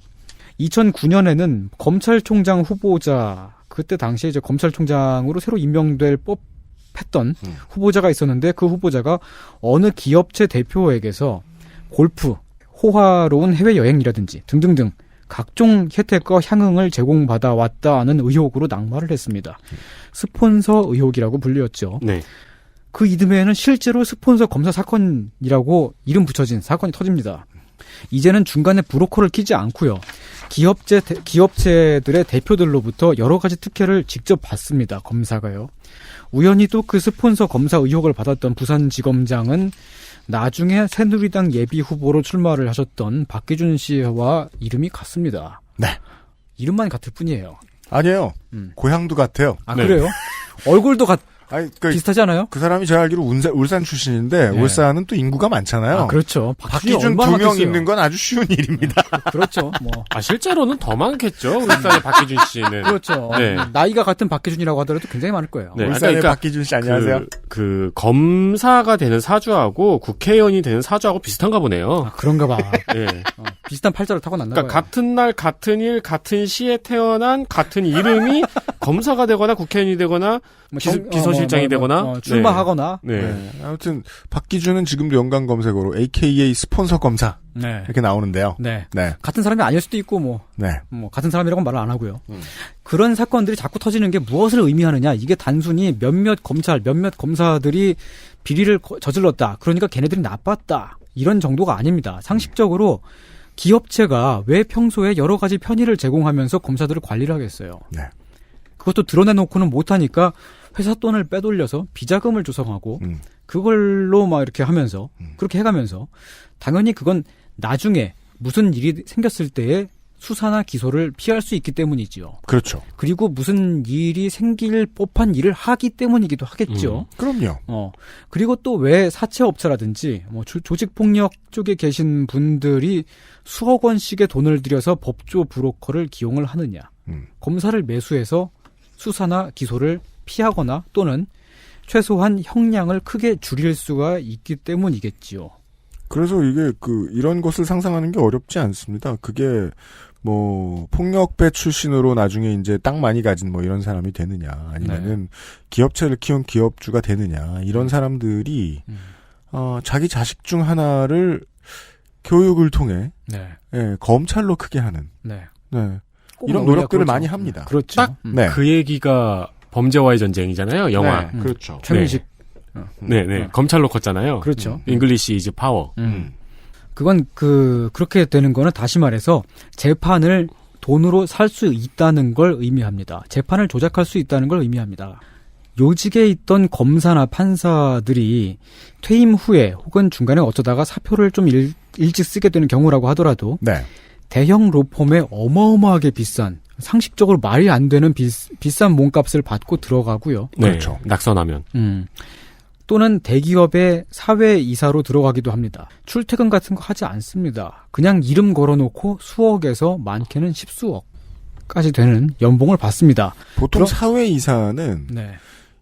2009년에는 검찰총장 후보자, 그때 당시에 이제 검찰총장으로 새로 임명될 법했던 후보자가 있었는데 그 후보자가 어느 기업체 대표에게서 골프, 호화로운 해외여행이라든지 등등등 각종 혜택과 향응을 제공받아 왔다는 의혹으로 낙마를 했습니다. 스폰서 의혹이라고 불렸죠. 네. 그 이듬해에는 실제로 스폰서 검사 사건이라고 이름 붙여진 사건이 터집니다. 이제는 중간에 브로커를 끼지 않고요. 기업체들의 대표들로부터 여러 가지 특혜를 직접 받습니다. 검사가요. 우연히 또 그 스폰서 검사 의혹을 받았던 부산지검장은 나중에 새누리당 예비 후보로 출마를 하셨던 박기준 씨와 이름이 같습니다. 네. 이름만 같을 뿐이에요. 아니에요. 고향도 같아요. 아, 네. 그래요? 얼굴도 아니, 비슷하지 않아요? 그 사람이 제가 알기로 울산 출신인데 네. 울산은 또 인구가 많잖아요. 아, 그렇죠. 박기준 2명 있는 건 아주 쉬운 일입니다. 그렇죠. 뭐. 실제로는 더 많겠죠. 울산의 박기준 씨는. 그렇죠. 네. 나이가 같은 박기준이라고 하더라도 굉장히 많을 거예요. 네. 울산의 박기준 씨 안녕하세요. 그 검사가 되는 사주하고 국회의원이 되는 사주하고 비슷한가 보네요. 아, 그런가 봐. 네. 비슷한 팔자를 타고 났나 그러니까 봐요. 같은 날, 같은 일, 같은 시에 태어난 같은 이름이 검사가 되거나 국회의원이 되거나 비서실장이 되거나 출마하거나. 네. 네. 아무튼 박기준은 지금도 연관 검색어로 AKA 스폰서 검사 네. 이렇게 나오는데요. 네. 네. 같은 사람이 아닐 수도 있고 뭐 같은 사람이라고는 말을 안 하고요. 그런 사건들이 자꾸 터지는 게 무엇을 의미하느냐? 이게 단순히 몇몇 검찰, 몇몇 검사들이 비리를 저질렀다. 그러니까 걔네들이 나빴다. 이런 정도가 아닙니다. 상식적으로 기업체가 왜 평소에 여러 가지 편의를 제공하면서 검사들을 관리를 하겠어요. 네. 그것도 드러내놓고는 못하니까 회사 돈을 빼돌려서 비자금을 조성하고 그걸로 막 이렇게 하면서 그렇게 해가면서 당연히 그건 나중에 무슨 일이 생겼을 때에 수사나 기소를 피할 수 있기 때문이지요. 그렇죠. 그리고 무슨 일이 생길 법한 일을 하기 때문이기도 하겠죠. 그럼요. 그리고 또 왜 사채업체라든지 뭐 조직폭력 쪽에 계신 분들이 수억 원씩의 돈을 들여서 법조 브로커를 기용을 하느냐. 검사를 매수해서 수사나 기소를 피하거나 또는 최소한 형량을 크게 줄일 수가 있기 때문이겠지요. 그래서 이게 이런 것을 상상하는 게 어렵지 않습니다. 그게 뭐 폭력배 출신으로 나중에 이제 땅 많이 가진 뭐 이런 사람이 되느냐 아니면은 기업체를 키운 기업주가 되느냐 이런 사람들이 자기 자식 중 하나를 교육을 통해 검찰로 크게 하는 이런 노력들을 많이 합니다. 그렇죠. 딱 그 얘기가 범죄와의 전쟁이잖아요. 영화. 그렇죠. 최민식. 네. 검찰로 컸잖아요. 그렇죠. 잉글리시 이즈 파워. 그건 그렇게 되는 거는 다시 말해서 재판을 돈으로 살 수 있다는 걸 의미합니다. 재판을 조작할 수 있다는 걸 의미합니다. 요직에 있던 검사나 판사들이 퇴임 후에 혹은 중간에 어쩌다가 사표를 좀 일찍 쓰게 되는 경우라고 하더라도 대형 로펌에 어마어마하게 비싼 상식적으로 말이 안 되는 비싼 몸값을 받고 들어가고요. 네, 그렇죠. 낙선하면. 또는 대기업의 사회이사로 들어가기도 합니다. 출퇴근 같은 거 하지 않습니다. 그냥 이름 걸어놓고 수억에서 많게는 10수억까지 되는 연봉을 받습니다. 보통 사회이사는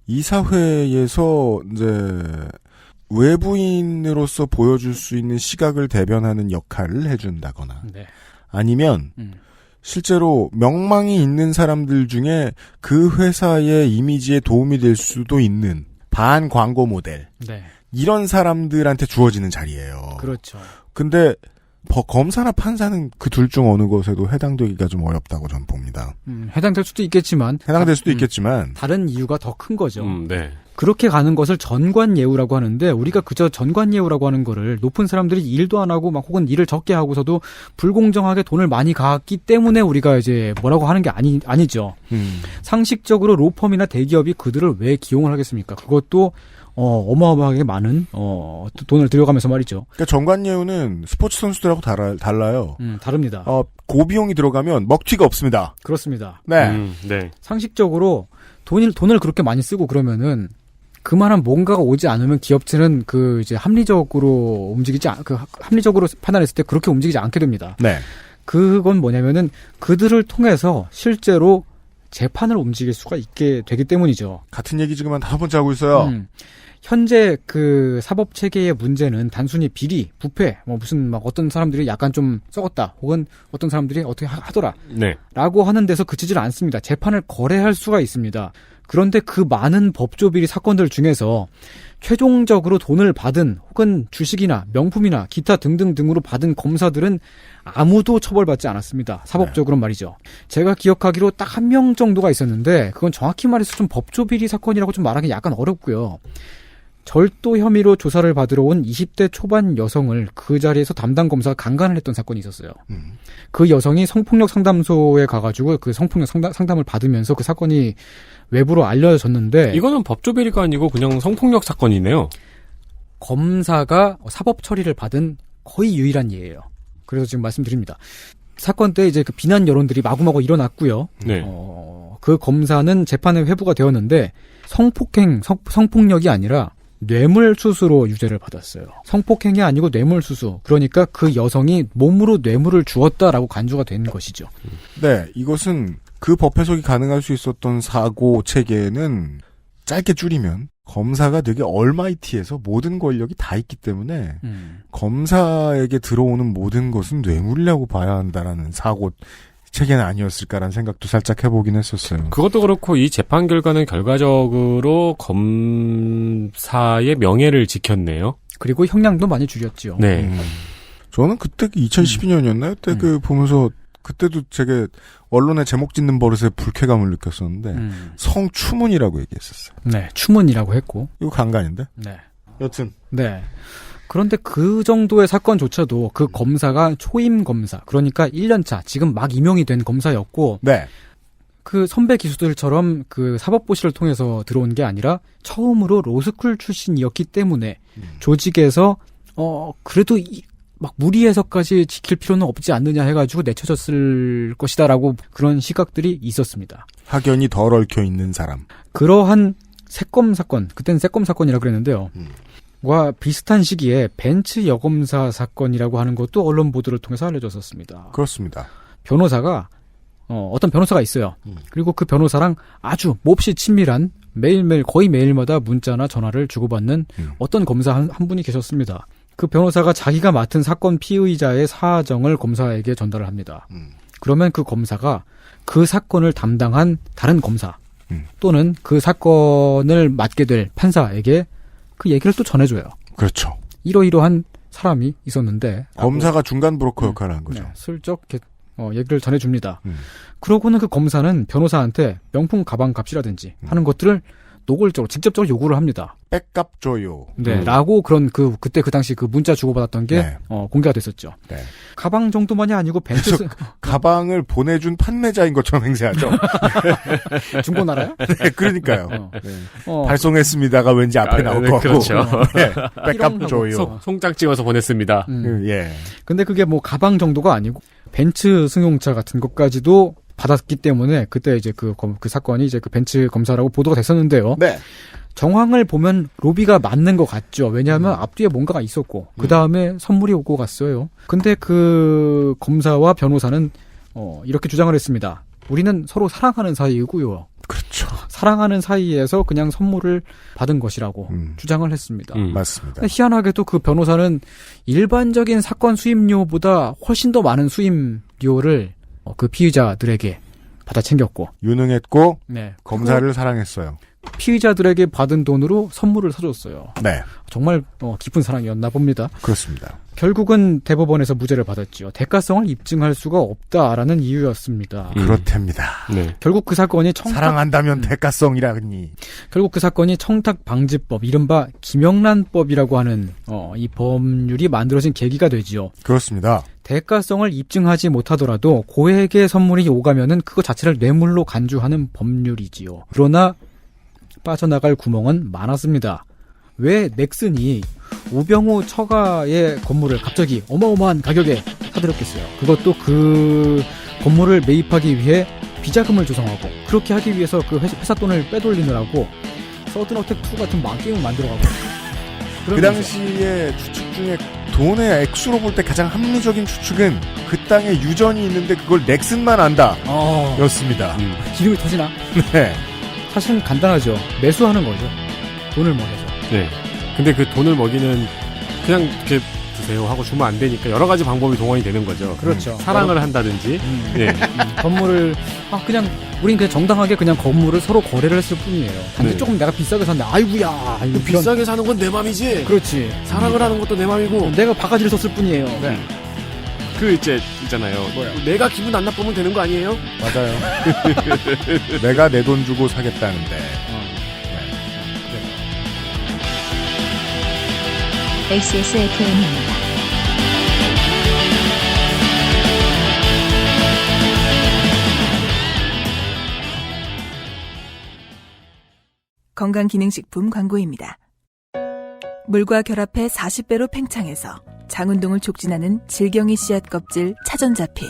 이사회에서 이제 외부인으로서 보여줄 수 있는 시각을 대변하는 역할을 해준다거나 아니면 실제로 명망이 있는 사람들 중에 그 회사의 이미지에 도움이 될 수도 있는 반광고 모델 이런 사람들한테 주어지는 자리예요. 그렇죠. 근데 검사나 판사는 그 둘 중 어느 것에도 해당되기가 좀 어렵다고 저는 봅니다. 해당될 수도 있겠지만 다른 이유가 더 큰 거죠. 그렇게 가는 것을 전관예우라고 하는데 우리가 그저 전관예우라고 하는 거를 높은 사람들이 일도 안 하고 막 혹은 일을 적게 하고서도 불공정하게 돈을 많이 갖기 때문에 우리가 이제 뭐라고 하는 게 아니죠. 상식적으로 로펌이나 대기업이 그들을 왜 기용을 하겠습니까? 그것도 어마어마하게 많은 돈을 들여가면서 말이죠. 그러니까 전관예우는 스포츠 선수들하고 달라요. 다릅니다. 고비용이 들어가면 먹튀가 없습니다. 그렇습니다. 네. 상식적으로 돈을 그렇게 많이 쓰고 그러면은 그만한 뭔가가 오지 않으면 기업체는 이제 합리적으로 합리적으로 판단했을 때 그렇게 움직이지 않게 됩니다. 그건 뭐냐면은 그들을 통해서 실제로 재판을 움직일 수가 있게 되기 때문이죠. 같은 얘기 지금 한 5번째 하고 있어요. 현재 그 사법 체계의 문제는 단순히 비리, 부패, 뭐 무슨 막 어떤 사람들이 약간 좀 썩었다, 혹은 어떤 사람들이 어떻게 하더라, 네. 라고 하는 데서 그치질 않습니다. 재판을 거래할 수가 있습니다. 그런데 그 많은 법조 비리 사건들 중에서 최종적으로 돈을 받은 혹은 주식이나 명품이나 기타 등등등으로 받은 검사들은 아무도 처벌받지 않았습니다. 사법적으로 말이죠. 제가 기억하기로 딱 한 명 정도가 있었는데 그건 정확히 말해서 좀 법조 비리 사건이라고 좀 말하기 약간 어렵고요. 절도 혐의로 조사를 받으러 온 20대 초반 여성을 그 자리에서 담당 검사가 강간을 했던 사건이 있었어요. 그 여성이 성폭력 상담소에 가가지고 그 성폭력 상담을 받으면서 그 사건이 외부로 알려졌는데, 이거는 법조 비리가 아니고 그냥 성폭력 사건이네요. 검사가 사법 처리를 받은 거의 유일한 예예요. 그래서 지금 말씀드립니다. 사건 때 이제 그 비난 여론들이 마구마구 일어났고요. 네. 그 검사는 재판에 회부가 되었는데 성폭력이 아니라 뇌물수수로 유죄를 받았어요. 성폭행이 아니고 뇌물수수. 그러니까 그 여성이 몸으로 뇌물을 주었다라고 간주가 된 것이죠. 네, 이것은 그 법 해석이 가능할 수 있었던 사고 체계는 짧게 줄이면 검사가 되게 얼마이티해서 모든 권력이 다 있기 때문에 검사에게 들어오는 모든 것은 뇌물이라고 봐야 한다라는 사고 체계는 아니었을까라는 생각도 살짝 해보긴 했었어요. 그것도 그렇고 이 재판 결과는 결과적으로 검사의 명예를 지켰네요. 그리고 형량도 많이 줄였죠. 네. 저는 그때 2012년이었나요? 그때 그 보면서 그때도 제가 언론에 제목 짓는 버릇에 불쾌감을 느꼈었는데 성추문이라고 얘기했었어요. 네, 추문이라고 했고. 이거 강간인데? 네. 여튼. 네. 그런데 그 정도의 사건조차도 그 검사가 초임 검사, 그러니까 1년차, 지금 막 임용이 된 검사였고, 네. 그 선배 기수들처럼 그 사법고시를 통해서 들어온 게 아니라 처음으로 로스쿨 출신이었기 때문에 조직에서 그래도 막 무리해서까지 지킬 필요는 없지 않느냐 해가지고 내쳐졌을 것이다라고 그런 시각들이 있었습니다. 학연이 덜 얽혀 있는 사람. 그러한 새검 사건, 그때는 새검 사건이라고 그랬는데요. 와 비슷한 시기에 벤츠 여검사 사건이라고 하는 것도 언론 보도를 통해서 알려졌었습니다. 그렇습니다. 변호사가 어떤 변호사가 있어요. 그리고 그 변호사랑 아주 몹시 친밀한 매일매일 거의 매일마다 문자나 전화를 주고받는 어떤 검사 한 분이 계셨습니다. 그 변호사가 자기가 맡은 사건 피의자의 사정을 검사에게 전달을 합니다. 그러면 그 검사가 그 사건을 담당한 다른 검사 또는 그 사건을 맡게 될 판사에게 그 얘기를 또 전해줘요. 그렇죠. 이러이러한 사람이 있었는데 검사가 중간 브로커 역할을 한 거죠. 네, 슬쩍 얘기를 전해줍니다. 그러고는 그 검사는 변호사한테 명품 가방 값이라든지 하는 것들을 노골적으로 직접적으로 요구를 합니다. 백값 줘요. 네, 라고 그런 그때 그 당시 그 문자 주고받았던 게 네. 공개가 됐었죠. 네. 가방 정도만이 아니고 벤츠 가방을 보내준 판매자인 것처럼 행세하죠. 중고나라요? 네, 그러니까요. 발송했습니다가 왠지 앞에 나올 것 같고. 그렇죠. 네, 백값 줘요. 송장 찍어서 보냈습니다. 예. 근데 그게 뭐 가방 정도가 아니고 벤츠 승용차 같은 것까지도 받았기 때문에 그때 이제 그 사건이 이제 그 벤츠 검사라고 보도가 됐었는데요. 네. 정황을 보면 로비가 맞는 것 같죠. 왜냐하면 앞뒤에 뭔가가 있었고 그 다음에 선물이 오고 갔어요. 근데 그 검사와 변호사는 이렇게 주장을 했습니다. 우리는 서로 사랑하는 사이이고요. 그렇죠. 사랑하는 사이에서 그냥 선물을 받은 것이라고 주장을 했습니다. 맞습니다. 희한하게도 그 변호사는 일반적인 사건 수임료보다 훨씬 더 많은 수임료를 그 피의자들에게 받아 챙겼고 유능했고 네. 검사를 사랑했어요. 피의자들에게 받은 돈으로 선물을 사줬어요. 네. 정말 깊은 사랑이었나 봅니다. 그렇습니다. 결국은 대법원에서 무죄를 받았죠. 대가성을 입증할 수가 없다라는 이유였습니다. 그렇답니다. 네. 결국 그 사건이 사랑한다면 대가성이라니. 결국 그 사건이 청탁방지법, 이른바 김영란법이라고 하는 이 법률이 만들어진 계기가 되지요. 그렇습니다. 대가성을 입증하지 못하더라도 고액의 선물이 오가면은 그거 자체를 뇌물로 간주하는 법률이지요. 그러나 빠져나갈 구멍은 많았습니다. 왜 넥슨이 우병우 처가의 건물을 갑자기 어마어마한 가격에 사들였겠어요. 그것도 그 건물을 매입하기 위해 비자금을 조성하고 그렇게 하기 위해서 그 회사 돈을 빼돌리느라고 서든어택2 같은 망게임을 만들어가고 그 당시에 추측 중에 돈의 액수로 볼 때 가장 합리적인 추측은 그 땅에 유전이 있는데 그걸 넥슨만 안다 였습니다. 기름이 터지나? 네. 사실은 간단하죠. 매수하는 거죠. 돈을 모아서. 네. 근데 그 돈을 먹이는 그냥 이렇게 드세요 하고 주면 안 되니까 여러 가지 방법이 동원이 되는 거죠. 그렇죠. 사랑을 한다든지. 네. 건물을 그냥 우린 그냥 정당하게 그냥 건물을 서로 거래를 했을 뿐이에요. 단지 네. 조금 내가 비싸게 샀는데 아이고야. 비싸게 사는 건 내 맘이지. 그렇지. 사랑을 하는 것도 내 맘이고. 내가 바가지를 썼을 뿐이에요. 네. 그 있잖아요. 내가 기분 안 나쁘면 되는 거 아니에요? 맞아요. 내가 내 돈 주고 사겠다는데. XSFM입니다. 건강기능식품 광고입니다. 물과 결합해 40배로 팽창해서 장운동을 촉진하는 질경이 씨앗 껍질 차전자피.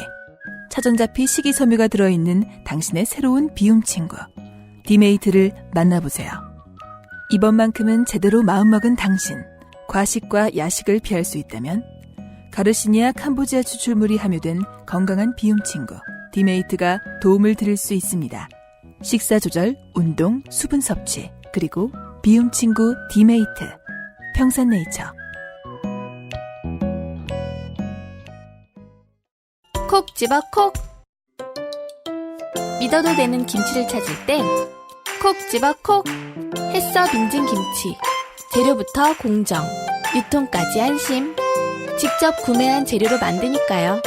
차전자피 식이섬유가 들어있는 당신의 새로운 비움 친구. 디메이트를 만나보세요. 이번만큼은 제대로 마음먹은 당신. 과식과 야식을 피할 수 있다면 가르시니아 캄보지아 추출물이 함유된 건강한 비움 친구. 디메이트가 도움을 드릴 수 있습니다. 식사 조절, 운동, 수분 섭취, 그리고 비움 친구 디메이트. 평산네이처. 콕 집어 콕. 믿어도 되는 김치를 찾을 땐 콕 집어 콕. 햇서 빙진 김치. 재료부터 공정, 유통까지 안심. 직접 구매한 재료로 만드니까요.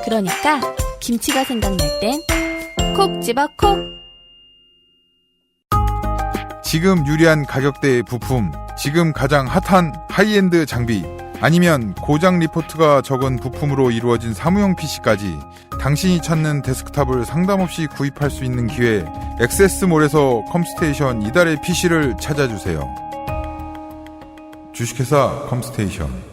그러니까 김치가 생각날 땐 콕 집어 콕. 지금 유리한 가격대의 부품, 지금 가장 핫한 하이엔드 장비, 아니면 고장 리포트가 적은 부품으로 이루어진 사무용 PC까지 당신이 찾는 데스크탑을 상담 없이 구입할 수 있는 기회, 액세스몰에서 컴스테이션 이달의 PC를 찾아주세요. 주식회사 컴스테이션.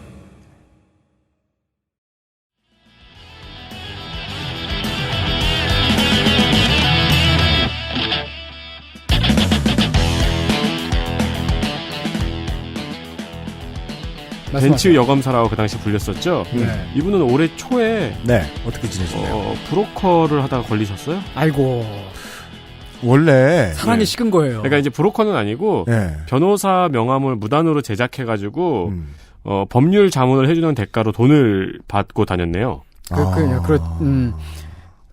벤츠 여검사라고 그 당시 불렸었죠. 네. 이분은 올해 초에 어떻게 지내시나요? 브로커를 하다가 걸리셨어요. 아이고. 원래 사랑이 식은 거예요. 그러니까 이제 브로커는 아니고 변호사 명함을 무단으로 제작해가지고 법률 자문을 해주는 대가로 돈을 받고 다녔네요.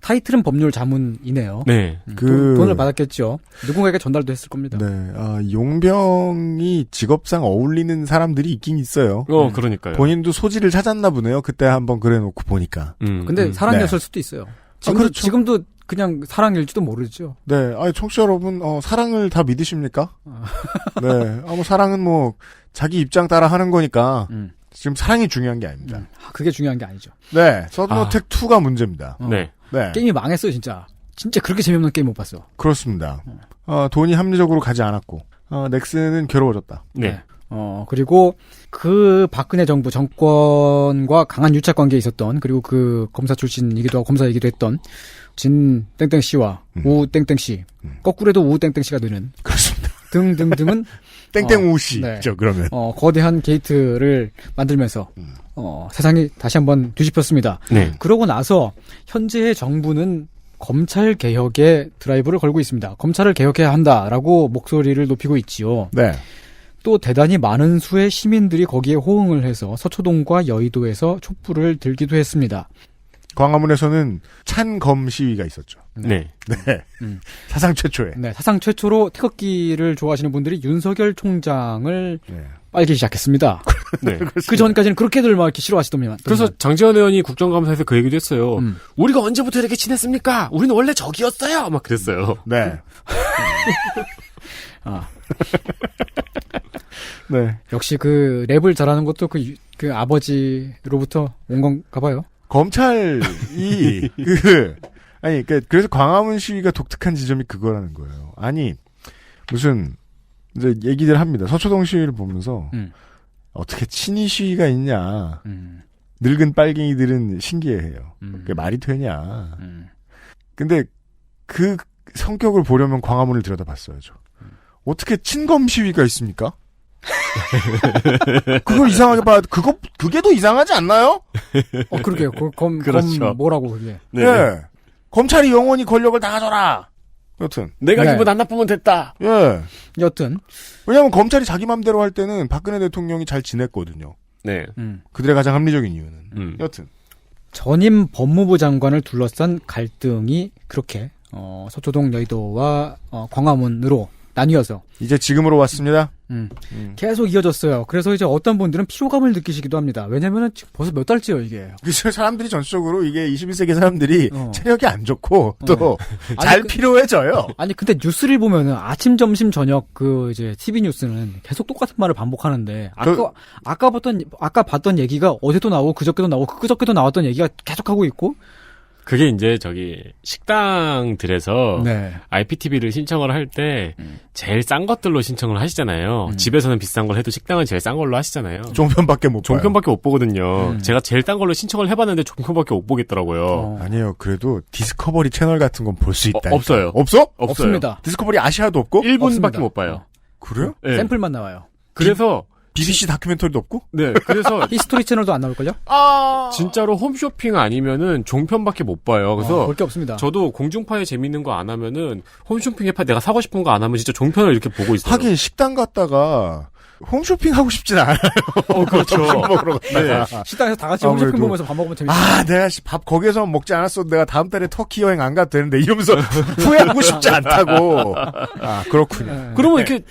타이틀은 법률 자문이네요. 네. 돈을 받았겠죠. 누군가에게 전달도 했을 겁니다. 네. 용병이 직업상 어울리는 사람들이 있긴 있어요. 그러니까요. 본인도 소지를 찾았나 보네요. 그때 한번 그래놓고 보니까. 근데 사랑이었을 수도 있어요. 지금도 그냥 사랑일지도 모르죠. 네. 청취자 여러분, 사랑을 다 믿으십니까? 네. 사랑은 자기 입장 따라 하는 거니까. 지금 사랑이 중요한 게 아닙니다. 그게 중요한 게 아니죠. 네. 서든어택 2가 문제입니다. 네. 게임이 망했어요, 진짜. 진짜 그렇게 재미없는 게임 못 봤어. 그렇습니다. 돈이 합리적으로 가지 않았고, 넥슨은 괴로워졌다. 네. 그리고 그 박근혜 정부 정권과 강한 유착 관계에 있었던, 그리고 그 검사 출신이기도 하고 검사이기도 했던 진 땡땡 씨와 우 땡땡 씨, 거꾸로 해도 우 땡땡 씨가 되는. 그렇습니다. 등등등은 땡땡 우 씨죠, 그러면. 거대한 게이트를 만들면서 세상이 다시 한번 뒤집혔습니다. 네. 그러고 나서 현재의 정부는 검찰 개혁에 드라이브를 걸고 있습니다. 검찰을 개혁해야 한다라고 목소리를 높이고 있지요. 네. 또 대단히 많은 수의 시민들이 거기에 호응을 해서 서초동과 여의도에서 촛불을 들기도 했습니다. 광화문에서는 찬검 시위가 있었죠. 네. 네. 사상 최초에. 네, 사상 최초로 태극기를 좋아하시는 분들이 윤석열 총장을 빨기 시작했습니다. 네. 그 전까지는 그렇게들 막 이렇게 싫어하시더만. 그래서 장지원 의원이 국정감사에서 그 얘기도 했어요. 우리가 언제부터 이렇게 친했습니까? 우리는 원래 적이었어요. 막 그랬어요. 네. 네. 역시 그 랩을 잘하는 것도 그 아버지로부터 온 건가 봐요. 검찰이 그래서 광화문 시위가 독특한 지점이 그거라는 거예요. 아니 무슨 이제 얘기들 합니다. 서초동 시위를 보면서 어떻게 친이 시위가 있냐. 늙은 빨갱이들은 신기해해요. 그게 말이 되냐. 근데 그 성격을 보려면 광화문을 들여다봤어야죠. 어떻게 친검 시위가 있습니까? 그걸 이상하게 봐야 그게 더 이상하지 않나요? 그러게요. 검 그렇죠. 뭐라고 그게. 네. 검찰이 영원히 권력을 다 가져라. 여튼 내가 네. 기분 안 나쁘면 됐다. 예. 여튼 왜냐하면 검찰이 자기 맘대로 할 때는 박근혜 대통령이 잘 지냈거든요. 네. 그들의 가장 합리적인 이유는. 여튼 전임 법무부 장관을 둘러싼 갈등이 그렇게 서초동 여의도와 광화문으로 나뉘어서 이제 지금으로 왔습니다. 계속 이어졌어요. 그래서 이제 어떤 분들은 피로감을 느끼시기도 합니다. 왜냐면은 지금 벌써 몇 달째요, 이게. 그래서 사람들이 전체적으로 이게 21세기 사람들이 체력이 안 좋고 또 잘 피로해져요. 아니 근데 뉴스를 보면은 아침, 점심, 저녁 이제 TV 뉴스는 계속 똑같은 말을 반복하는데 아까 봤던 얘기가 어제도 나오고 그저께도 나오고 그저께도 나왔던 얘기가 계속 하고 있고. 그게 이제 식당들에서 네. IPTV를 신청을 할 때 제일 싼 것들로 신청을 하시잖아요. 집에서는 비싼 걸 해도 식당은 제일 싼 걸로 하시잖아요. 종편밖에 못 봐요. 종편밖에 못 보거든요. 제가 제일 싼 걸로 신청을 해봤는데 종편밖에 못 보겠더라고요. 아니에요. 그래도 디스커버리 채널 같은 건 볼 수 있다. 없어요. 없어? 없습니다. 디스커버리 아시아도 없고? 1분밖에 못 봐요. 그래요? 네. 샘플만 나와요. 그래서 BBC 다큐멘터리도 없고? 네. 그래서 히스토리 채널도 안 나올걸요? 진짜로 홈쇼핑 아니면은 종편밖에 못 봐요. 그래서 볼 게 없습니다. 저도 공중파에 재밌는 거 안 하면은 홈쇼핑에 내가 사고 싶은 거 안 하면 진짜 종편을 이렇게 보고 있어요. 하긴 식당 갔다가 홈쇼핑 하고 싶진 않아요. 그렇죠. 먹으러 갔다가. 네. 식당에서 다 같이 홈쇼핑 보면서 밥 먹으면 재밌어요. 내가 밥 거기서 먹지 않았어도 내가 다음 달에 터키 여행 안 가도 되는데 이러면서 후회하고 싶지 않다고. 그렇군요. 그러면 이렇게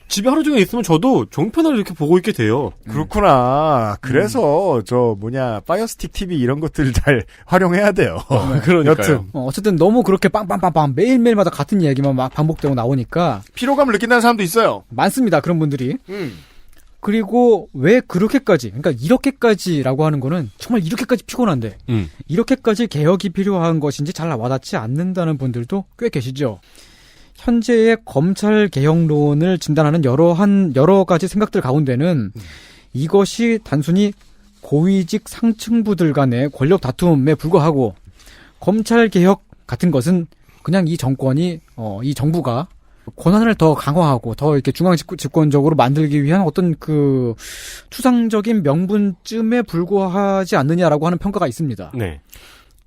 집에 하루 종일 있으면 저도 종편을 이렇게 보고 있게 돼요. 그렇구나. 그래서 파이어스틱 TV 이런 것들 잘 활용해야 돼요. 그러니까요. 여튼 어쨌든 너무 그렇게 빵빵빵빵 매일매일마다 같은 이야기만 막 반복되고 나오니까 피로감을 느낀다는 사람도 있어요. 많습니다. 그런 분들이. 그리고 왜 그렇게까지, 그러니까 이렇게까지라고 하는 거는 정말 이렇게까지 피곤한데 이렇게까지 개혁이 필요한 것인지 잘 와닿지 않는다는 분들도 꽤 계시죠. 현재의 검찰 개혁론을 진단하는 여러 가지 생각들 가운데는 이것이 단순히 고위직 상층부들 간의 권력 다툼에 불과하고 검찰 개혁 같은 것은 그냥 이 정권이 이 정부가 권한을 더 강화하고 더 이렇게 중앙 집권적으로 만들기 위한 어떤 추상적인 명분쯤에 불과하지 않느냐라고 하는 평가가 있습니다. 네.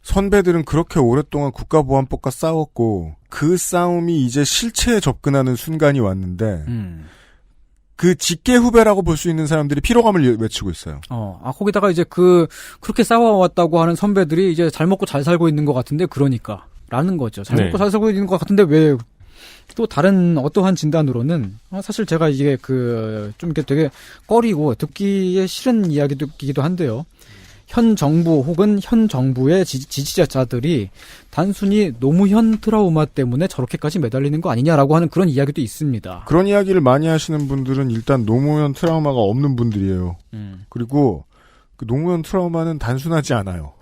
선배들은 그렇게 오랫동안 국가보안법과 싸웠고 그 싸움이 이제 실체에 접근하는 순간이 왔는데 그 직계 후배라고 볼 수 있는 사람들이 피로감을 외치고 있어요. 거기다가 이제 그렇게 싸워왔다고 하는 선배들이 이제 잘 먹고 잘 살고 있는 것 같은데 라는 거죠. 잘 먹고 잘 살고 있는 것 같은데 왜 또 다른 어떠한 진단으로는 사실 제가 이게 좀 이렇게 되게 꺼리고 듣기에 싫은 이야기이기도 한데요. 현 정부 혹은 현 정부의 지지자들이 단순히 노무현 트라우마 때문에 저렇게까지 매달리는 거 아니냐라고 하는 그런 이야기도 있습니다. 그런 이야기를 많이 하시는 분들은 일단 노무현 트라우마가 없는 분들이에요. 그리고 그 노무현 트라우마는 단순하지 않아요.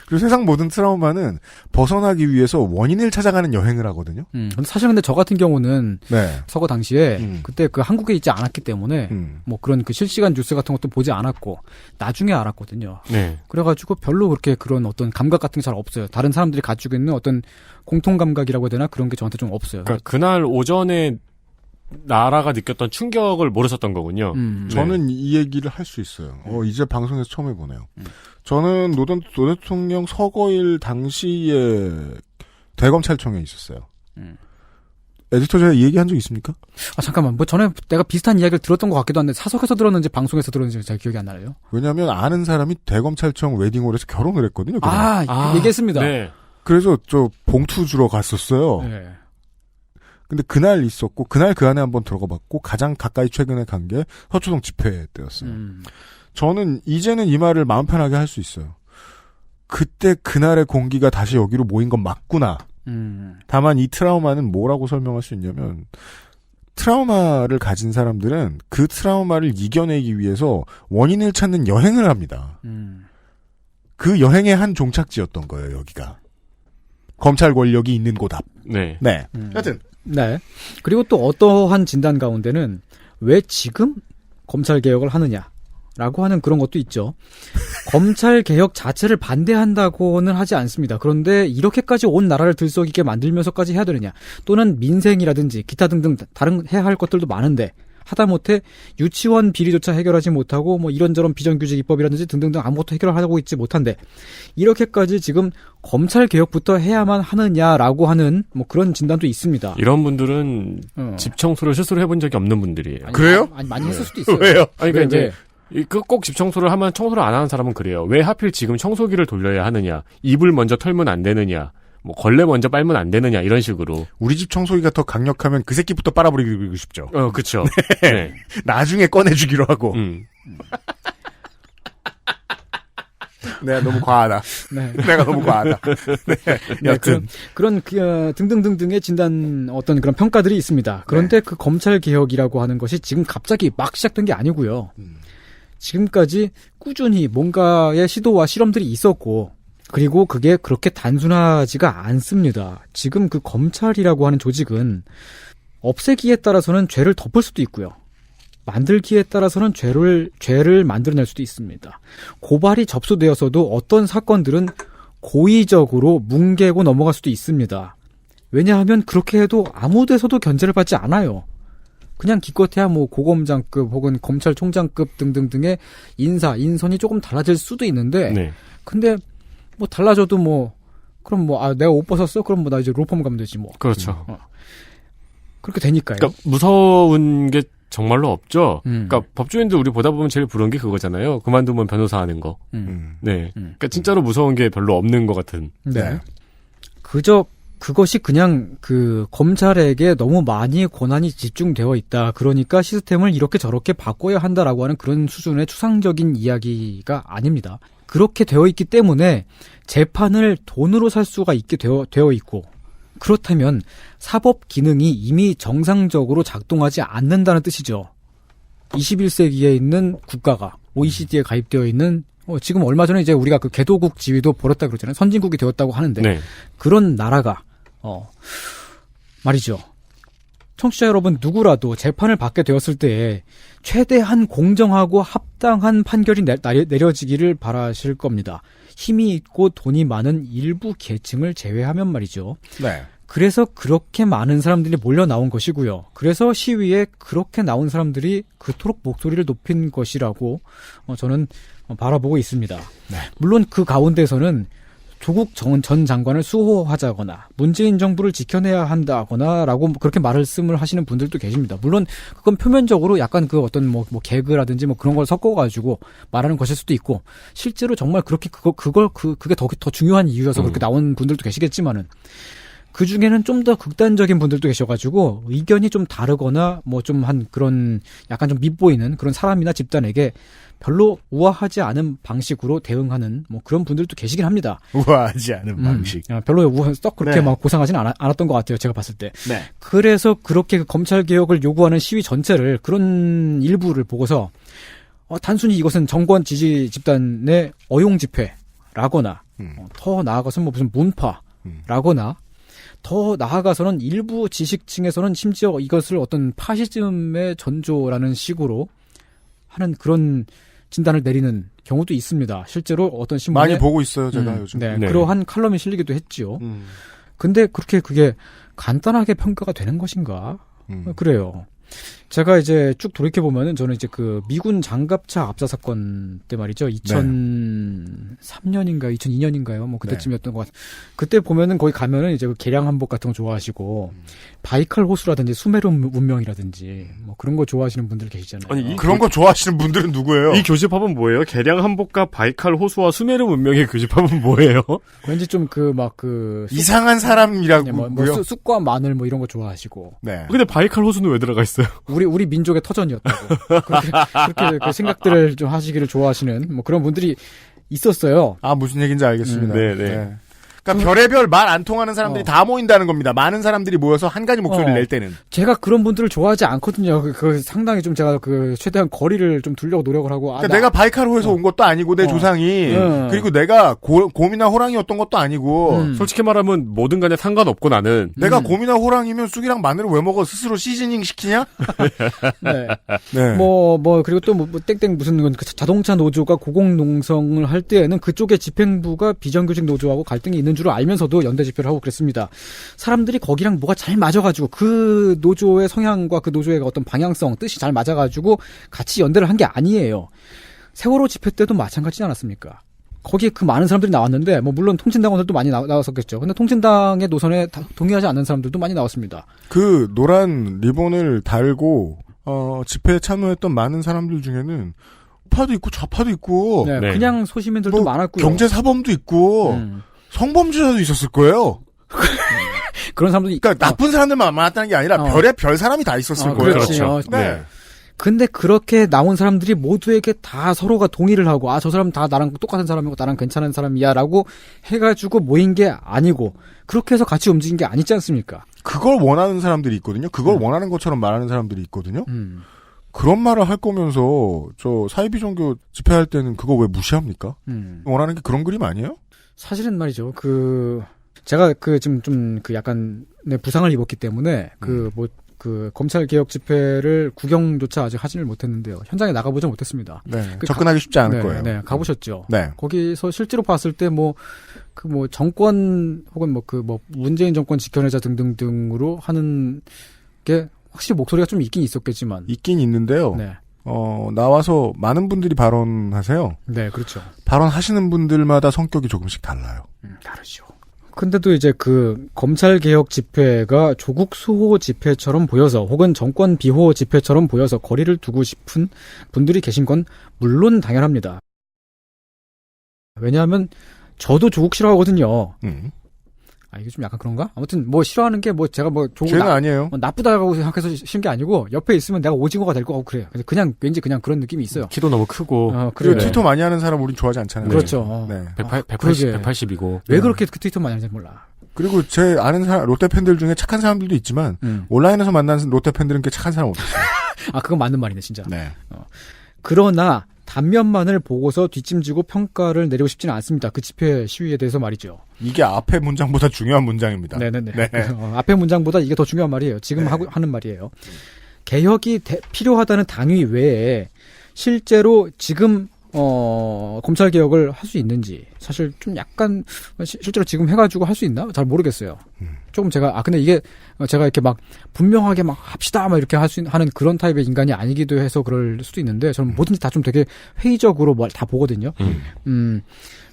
그리고 세상 모든 트라우마는 벗어나기 위해서 원인을 찾아가는 여행을 하거든요. 사실 근데 저 같은 경우는 서거 당시에 그때 한국에 있지 않았기 때문에 뭐 그런 실시간 뉴스 같은 것도 보지 않았고 나중에 알았거든요. 네. 그래가지고 별로 그렇게 그런 어떤 감각 같은 게 잘 없어요. 다른 사람들이 가지고 있는 어떤 공통 감각이라고 해야 되나 그런 게 저한테 좀 없어요. 그러니까 그날 오전에 나라가 느꼈던 충격을 모르셨던 거군요. 저는 이 얘기를 할 수 있어요. 이제 방송에서 처음 해보네요. 저는 노 대통령 서거일 당시에 대검찰청에 있었어요. 에디터 제가 이 얘기 한 적 있습니까? 잠깐만. 전에 내가 비슷한 이야기를 들었던 것 같기도 한데 사석에서 들었는지 방송에서 들었는지 잘 기억이 안 나요. 왜냐하면 아는 사람이 대검찰청 웨딩홀에서 결혼을 했거든요. 얘기했습니다. 네. 그래서 봉투 주러 갔었어요. 네. 근데 그날 있었고 그날 그 안에 한번 들어가 봤고 가장 가까이 최근에 간 게 서초동 집회 때였어요. 저는 이제는 이 말을 마음 편하게 할 수 있어요. 그때 그날의 공기가 다시 여기로 모인 건 맞구나. 다만 이 트라우마는 뭐라고 설명할 수 있냐면 트라우마를 가진 사람들은 그 트라우마를 이겨내기 위해서 원인을 찾는 여행을 합니다. 그 여행의 한 종착지였던 거예요, 여기가. 검찰 권력이 있는 곳 앞. 네. 하여튼. 네. 그리고 또 어떠한 진단 가운데는 왜 지금 검찰 개혁을 하느냐라고 하는 그런 것도 있죠. 검찰 개혁 자체를 반대한다고는 하지 않습니다. 그런데 이렇게까지 온 나라를 들썩이게 만들면서까지 해야 되느냐? 또는 민생이라든지 기타 등등 다른 해야 할 것들도 많은데 하다못해 유치원 비리조차 해결하지 못하고 뭐 이런저런 비정규직 입법이라든지 등등등 아무것도 해결하고 있지 못한데 이렇게까지 지금 검찰 개혁부터 해야만 하느냐라고 하는 뭐 그런 진단도 있습니다. 이런 분들은 집 청소를 스스로 해본 적이 없는 분들이에요. 그래요? 아니 많이 했을 수도 있어요. 왜요? 아니 그러니까 이제 꼭 집 청소를 하면 청소를 안 하는 사람은 그래요. 왜 하필 지금 청소기를 돌려야 하느냐? 이불 먼저 털면 안 되느냐? 뭐 걸레 먼저 빨면 안 되느냐? 이런 식으로. 우리 집 청소기가 더 강력하면 그 새끼부터 빨아버리고 싶죠. 그쵸. 네. 네. 나중에 꺼내주기로 하고. 내가 너무 과하다. 네. 내가 너무 과하다. 네. 여튼. 그런 등등등등의 진단 어떤 그런 평가들이 있습니다. 그런데 그 검찰 개혁이라고 하는 것이 지금 갑자기 막 시작된 게 아니고요. 지금까지 꾸준히 뭔가의 시도와 실험들이 있었고 그리고 그게 그렇게 단순하지가 않습니다. 지금 그 검찰이라고 하는 조직은 없애기에 따라서는 죄를 덮을 수도 있고요. 만들기에 따라서는 죄를 만들어낼 수도 있습니다. 고발이 접수되어서도 어떤 사건들은 고의적으로 뭉개고 넘어갈 수도 있습니다. 왜냐하면 그렇게 해도 아무 데서도 견제를 받지 않아요. 그냥 기껏해야 뭐 고검장급 혹은 검찰총장급 등등등의 인선이 조금 달라질 수도 있는데 네. 근데 뭐 달라져도 뭐 그럼 뭐 내가 옷 벗었어? 그럼 뭐 나 이제 로펌 가면 되지 뭐. 그렇죠. 그렇게 되니까요. 그러니까 무서운 게 정말로 없죠. 그러니까 법조인들 우리 보다 보면 제일 부러운 게 그거잖아요. 그만두면 변호사 하는 거. 네. 그러니까 진짜로 무서운 게 별로 없는 것 같은. 네. 그것이 그냥 그 검찰에게 너무 많이 권한이 집중되어 있다. 그러니까 시스템을 이렇게 저렇게 바꿔야 한다라고 하는 그런 수준의 추상적인 이야기가 아닙니다. 그렇게 되어 있기 때문에 재판을 돈으로 살 수가 있게 되어 있고 그렇다면 사법 기능이 이미 정상적으로 작동하지 않는다는 뜻이죠. 21세기에 있는 국가가 OECD에 가입되어 있는 지금 얼마 전에 이제 우리가 그 개도국 지위도 벌었다 그러잖아요. 선진국이 되었다고 하는데 네. 그런 나라가 말이죠. 청취자 여러분 누구라도 재판을 받게 되었을 때에 최대한 공정하고 합당한 판결이 내려지기를 바라실 겁니다. 힘이 있고 돈이 많은 일부 계층을 제외하면 말이죠. 네. 그래서 그렇게 많은 사람들이 몰려 나온 것이고요. 그래서 시위에 그렇게 나온 사람들이 그토록 목소리를 높인 것이라고 저는 바라보고 있습니다. 네. 물론 그 가운데서는 조국 전 장관을 수호하자거나 문재인 정부를 지켜내야 한다거나라고 그렇게 말씀을 하시는 분들도 계십니다. 물론 그건 표면적으로 약간 그 어떤 뭐 개그라든지 뭐 그런 걸 섞어가지고 말하는 것일 수도 있고 실제로 정말 그렇게 그게 더 중요한 이유여서 그렇게 나온 분들도 계시겠지만은 그 중에는 좀 더 극단적인 분들도 계셔가지고 의견이 좀 다르거나 뭐 좀 한 그런 약간 좀 밉보이는 그런 사람이나 집단에게 별로 우아하지 않은 방식으로 대응하는 뭐 그런 분들도 계시긴 합니다. 우아하지 않은 방식. 별로 썩 그렇게 네. 막 고상하진 않았던 것 같아요. 제가 봤을 때. 네. 그래서 그렇게 그 검찰 개혁을 요구하는 시위 전체를 그런 일부를 보고서 단순히 이것은 정권 지지 집단의 어용 집회라거나 더 나아가서는 뭐 무슨 문파라거나 더 나아가서는 일부 지식층에서는 심지어 이것을 어떤 파시즘의 전조라는 식으로 하는 그런 진단을 내리는 경우도 있습니다. 실제로 어떤 신문에 많이 보고 있어요, 제가 요즘. 네, 네. 그러한 칼럼이 실리기도 했지요. 근데 그게 간단하게 평가가 되는 것인가? 그래요. 제가 이제 쭉 돌이켜보면은 저는 이제 그 미군 장갑차 압사 사건 때 말이죠. 2003년인가 2002년인가요? 뭐 그때쯤이었던 것 같아요. 그때 보면은 거기 가면은 이제 그 개량 한복 같은 거 좋아하시고 바이칼 호수라든지 수메르 문명이라든지 뭐 그런 거 좋아하시는 분들 계시잖아요. 아니, 그런 거 좋아하시는 분들은 누구예요? 이 교집합은 뭐예요? 개량 한복과 바이칼 호수와 수메르 문명의 교집합은 뭐예요? 왠지 좀 이상한 사람이라고요. 뭐 쑥과 마늘 뭐 이런 거 좋아하시고. 네. 근데 바이칼 호수는 왜 들어가 있어요? 우리 민족의 터전이었다고. 그렇게 그 생각들을 좀 하시기를 좋아하시는 뭐 그런 분들이 있었어요. 아, 무슨 얘기인지 알겠습니다. 네. 그러니까 별의별 말 안 통하는 사람들이 다 모인다는 겁니다. 많은 사람들이 모여서 한 가지 목소리를 낼 때는. 제가 그런 분들을 좋아하지 않거든요. 그 상당히 좀 제가 그 최대한 거리를 좀 두려고 노력을 하고. 그러니까 내가 바이카로에서 온 것도 아니고 내 조상이 그리고 내가 곰이나 호랑이였던 것도 아니고. 솔직히 말하면 뭐든 간에 상관없고 나는. 내가 곰이나 호랑이면 쑥이랑 마늘을 왜 먹어? 스스로 시즈닝 시키냐? 네. 네. 그리고 또 땡땡 무슨 자동차 노조가 고공농성을 할 때에는 그쪽의 집행부가 비정규직 노조하고 갈등이 있는 줄 알면서도 연대 집회를 하고 그랬습니다. 사람들이 거기랑 뭐가 잘 맞아가지고 그 노조의 성향과 그 노조의 어떤 방향성, 뜻이 잘 맞아가지고 같이 연대를 한 게 아니에요. 세월호 집회 때도 마찬가지지 않았습니까? 거기에 그 많은 사람들이 나왔는데, 뭐, 물론 통진당원들도 많이 나왔었겠죠. 근데 통진당의 노선에 동의하지 않는 사람들도 많이 나왔습니다. 그 노란 리본을 달고, 집회에 참여했던 많은 사람들 중에는 우파도 있고 좌파도 있고, 네, 그냥 소시민들도 많았고요. 경제사범도 있고, 성범죄자도 있었을 거예요. 그런 사람들이. 그러니까 나쁜 사람들만 많았다는 게 아니라 별의 사람이 다 있었을 거예요. 그렇죠. 네. 근데 그렇게 나온 사람들이 모두에게 다 서로가 동의를 하고, 아, 저 사람 다 나랑 똑같은 사람이고 나랑 괜찮은 사람이야 라고 해가지고 모인 게 아니고, 그렇게 해서 같이 움직인 게 아니지 않습니까? 그걸 원하는 사람들이 있거든요. 그걸 원하는 것처럼 말하는 사람들이 있거든요. 그런 말을 할 거면서 저 사이비 종교 집회할 때는 그거 왜 무시합니까? 원하는 게 그런 그림 아니에요? 사실은 말이죠. 제가 지금 좀 약간 부상을 입었기 때문에 검찰 개혁 집회를 구경조차 아직 하지를 못했는데요. 현장에 나가보지 못했습니다. 네, 접근하기 쉽지 않을 거예요. 네, 가보셨죠. 네. 거기서 실제로 봤을 때 정권 혹은 문재인 정권 지켜내자 등등등으로 하는 게 확실히 목소리가 좀 있긴 있었겠지만. 있긴 있는데요. 네. 나와서 많은 분들이 발언하세요. 네, 그렇죠. 발언하시는 분들마다 성격이 조금씩 달라요. 다르죠. 근데도 이제 검찰 개혁 집회가 조국 수호 집회처럼 보여서 혹은 정권 비호 집회처럼 보여서 거리를 두고 싶은 분들이 계신 건 물론 당연합니다. 왜냐하면 저도 조국 싫어하거든요. 이게 좀 약간 그런가? 아무튼 싫어하는 게 제가 조국 아니에요. 나쁘다고 생각해서 싫은 게 아니고 옆에 있으면 내가 오징어가 될 것 같고 그래요. 그냥 왠지 그냥 그런 느낌이 있어요. 키도 너무 크고. 그리고 트위터 많이 하는 사람 우린 좋아하지 않잖아요. 그렇죠. 네. 180이고. 왜 그렇게 트위터 많이 하는지 몰라. 그리고 제 아는 롯데 팬들 중에 착한 사람들도 있지만 온라인에서 만난 롯데 팬들은 꽤 착한 사람 없어요. 그건 맞는 말이네 진짜. 네. 그러나 단면만을 보고서 뒷짐지고 평가를 내리고 싶지는 않습니다. 그 집회 시위에 대해서 말이죠. 이게 앞에 문장보다 중요한 문장입니다. 네네네. 네. 앞에 문장보다 이게 더 중요한 말이에요. 지금 하는 말이에요. 개혁이 필요하다는 당위 외에 실제로 지금 검찰 개혁을 할 수 있는지 사실 좀 약간 실제로 지금 해가지고 할 수 있나 잘 모르겠어요. 조금 근데 이게 제가 이렇게 분명하게 합시다 이렇게 하는 그런 타입의 인간이 아니기도 해서 그럴 수도 있는데 저는 뭐든지 다 좀 되게 회의적으로 다 보거든요.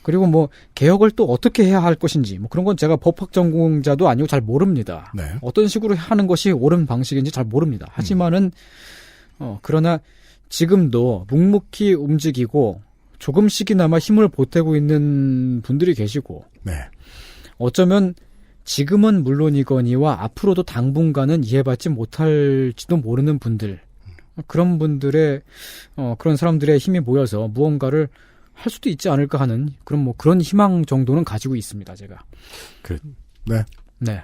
그리고 개혁을 또 어떻게 해야 할 것인지 그런 건 제가 법학 전공자도 아니고 잘 모릅니다. 네. 어떤 식으로 하는 것이 옳은 방식인지 잘 모릅니다. 하지만은 그러나 지금도 묵묵히 움직이고 조금씩이나마 힘을 보태고 있는 분들이 계시고 네. 어쩌면 지금은 물론이거니와 앞으로도 당분간은 이해받지 못할지도 모르는 분들 그런 분들의 그런 사람들의 힘이 모여서 무언가를 할 수도 있지 않을까 하는 그런 희망 정도는 가지고 있습니다. 제가. 네.